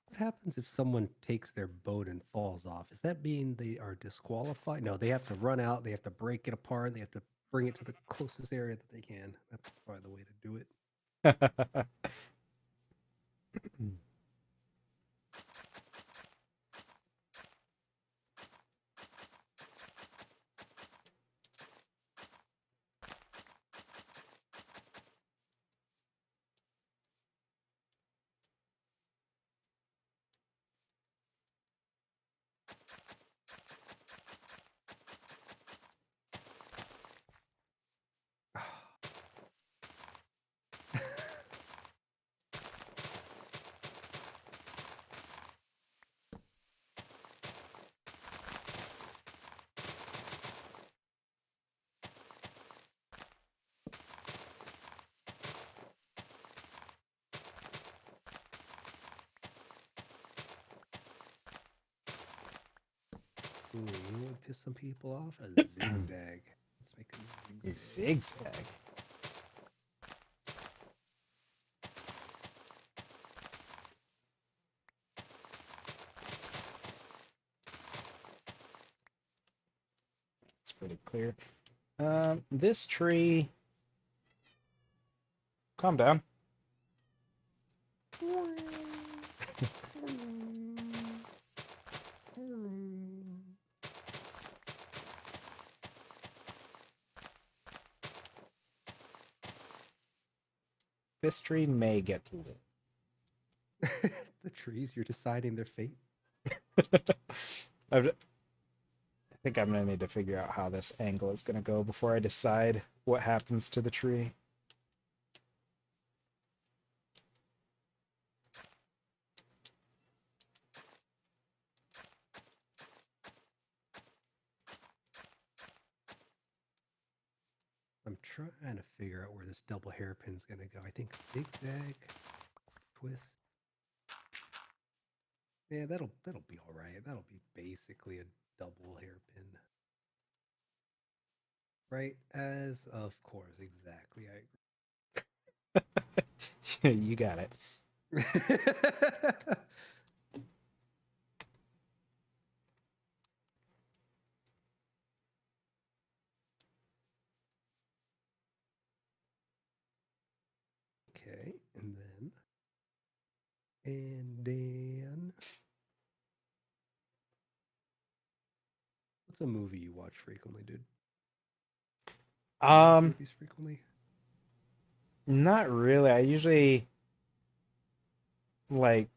What happens if someone takes their boat and falls off? Does that mean they are disqualified? No, they have to run out. They have to break it apart. They have to bring it to the closest area that they can. That's probably the way to do it. Ooh, you know what would piss some people off? A zigzag. Let's make a zigzag. Zigzag. It's pretty clear. This tree. Calm down. This tree may get to The trees, you're deciding their fate. live. I think I'm gonna need to figure out how this angle is gonna go before I decide what happens to the tree. I'm trying to figure out where this double hairpin's gonna go. I think zigzag, twist. Yeah, that'll be all right. That'll be basically a double hairpin. Right? As of course, exactly. You got it. I agree. Okay, and then what's a movie you watch frequently, dude? Do you watch Um, movies frequently? Not really. I usually like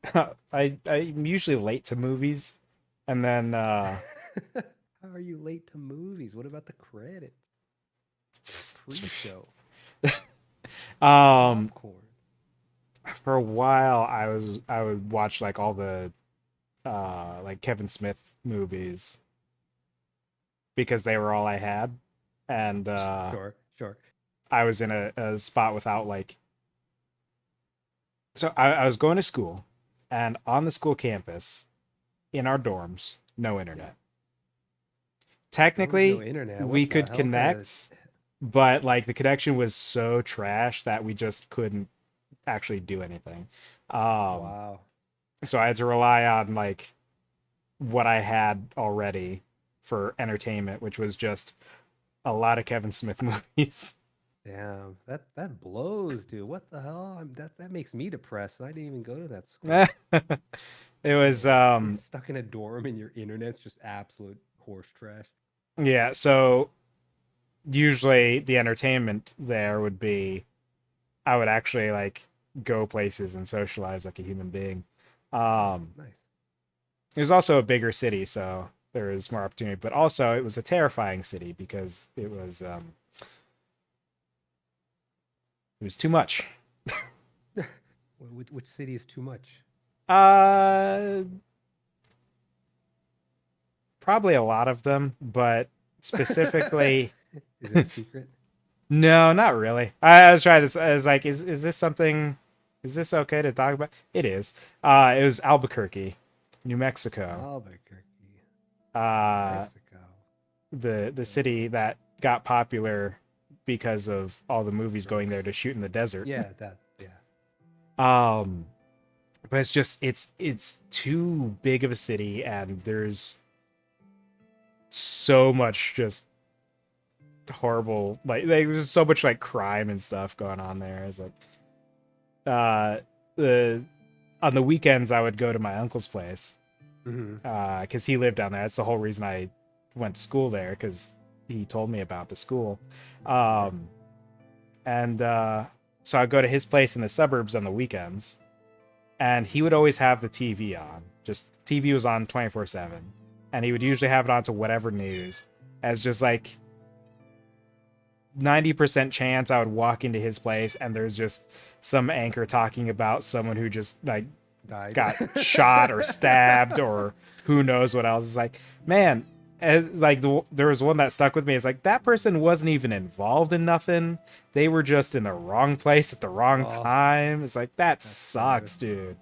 I'm usually late to movies, and then How are you late to movies? What about the credits? The pre-show, um popcorn. for a while I would watch like all the like Kevin Smith movies because they were all I had, and Sure, sure. I was in a spot without like, so I was going to school, and on the school campus in our dorms, no Yeah. internet. Dorms, no Technically internet. we What the could hell kind of? connect, but like the connection was so trash that we just couldn't actually do anything. Um, Wow. so I had to rely on like what I had already for entertainment, which was just a lot of Kevin Smith movies. Damn. That blows, dude. What the hell? That makes me depressed. I didn't even go to that school. It was Man, you're stuck in a dorm and your internet's just absolute horse trash. yeah, so usually the entertainment there would be I would actually like go places and socialize like a human being. Oh, Um nice. it was also a bigger city, so there was more opportunity, but also it was a terrifying city because it was too much. Which city is too much? Uh Probably a lot of them, but specifically, Is it a secret? no, not really. I was trying to. I was like, is this something? Is this okay to talk about? It is. It was Albuquerque, New Mexico. Albuquerque, New Uh, Mexico. the Uh, city that got popular because of all the movies going there Narcs. to shoot in the desert. Yeah, that. Yeah. Um, but it's just it's too big of a city, and there's so much just horrible like there's so much like crime and stuff going on there. It's like the on the weekends I would go to my uncle's place Mm-hmm. because he lived down there. That's the whole reason I went to school there, because he told me about the school. Right. um and so I'd go to his place in the suburbs on the weekends, and he would always have the TV on. Just TV was on 24/7, and he would usually have it on to whatever news. As just like 90% chance I would walk into his place and there's just some anchor talking about someone who just like Died. got shot or stabbed or who knows what else. It's like, man, like there was one that stuck with me. It's like that person wasn't even involved in nothing. They were just in the wrong place at the wrong Oh, time. It's like that that's sad. sucks, dude.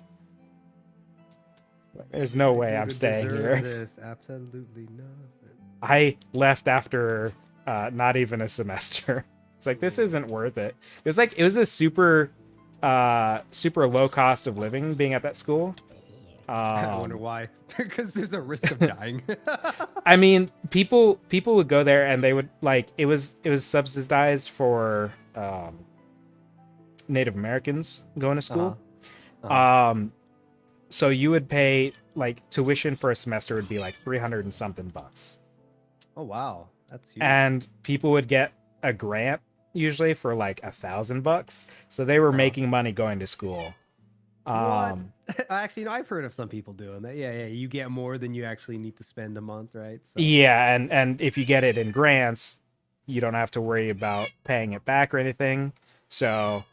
There's What did no they way do I'm to staying deserve here. this? Absolutely nothing. I left after not even a semester. It's like this Mm. isn't worth it. It was a super low cost of living being at that school. I wonder Um, why. Because there's a risk of dying. I mean, people would go there and they would like it was subsidized for Native Americans going to Uh-huh. school. Uh-huh. Um, so you would pay like tuition for a semester would be like 300 and something bucks, Oh wow, that's huge. and people would get a grant usually for like $1,000, so they were Uh-huh. making money going to school. What? um Actually, no, I've heard of some people doing that. Yeah, yeah. You get more than you actually need to spend a month, right? So. yeah, and if you get it in grants, you don't have to worry about paying it back or anything. So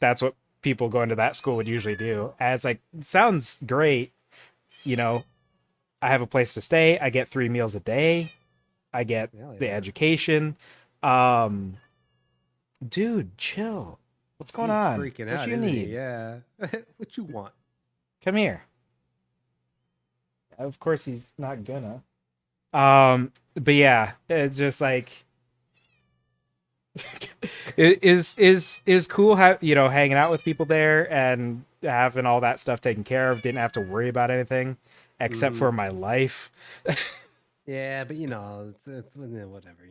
that's what people going to that school would usually do. And it's like, sounds great, you know. I have a place to stay, I get 3 meals a day, I get Hell the yeah. education. um Dude, chill. What's going He's on? freaking What out, you isn't he? need? Yeah. What you want? Come here. Of course he's not gonna. But yeah, it's just like it is cool hanging out with people there and having all that stuff taken care of. Didn't have to worry about anything except Mm-hmm. for my life. Yeah, but it's whatever.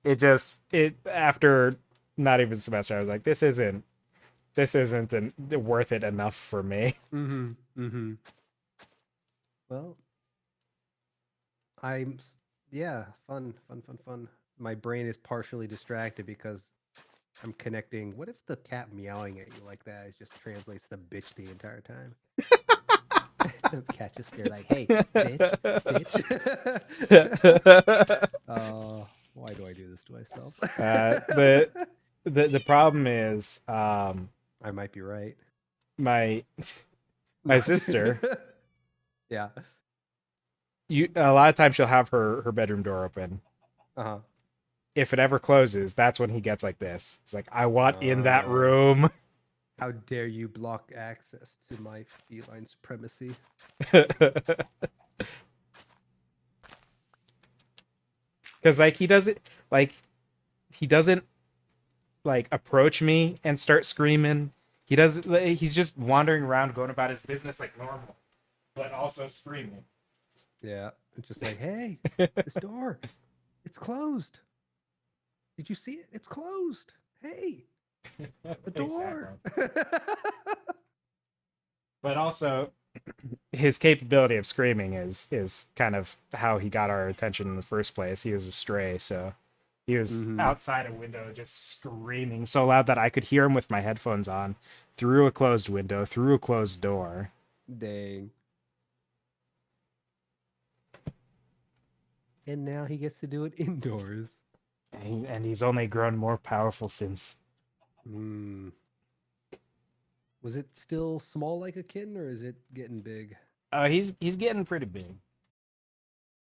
It just it after not even a semester, I was like, this isn't worth it enough for me. Mm-hmm. Mm-hmm. Well, yeah, fun, fun, fun, fun. My brain is partially distracted because I'm connecting. What if the cat meowing at you like that is just translates to bitch the entire time? The cat just scared like, hey, bitch, bitch. Why do I do this to myself? the the problem is I might be right. my No. sister, Yeah. a lot of times she'll have her bedroom door open. Uh-huh. If it ever closes, that's when he gets like this. It's like, I want in that Oh, room. how dare you block access to my feline supremacy? Because like he doesn't like approach me and start screaming. He doesn't. He's just wandering around, going about his business like normal, but also screaming. Yeah. It's just like, hey, this door, it's closed. Did you see it? It's closed. Hey, the Exactly. door. But also, his capability of screaming is kind of how he got our attention in the first place. He was a stray, so he was Mm-hmm. outside a window just screaming so loud that I could hear him with my headphones on, through a closed window, through a closed door. Dang. And now he gets to do it indoors. And he's only grown more powerful since. Hmm. Was it still small like a kitten, or is it getting big? He's getting pretty big.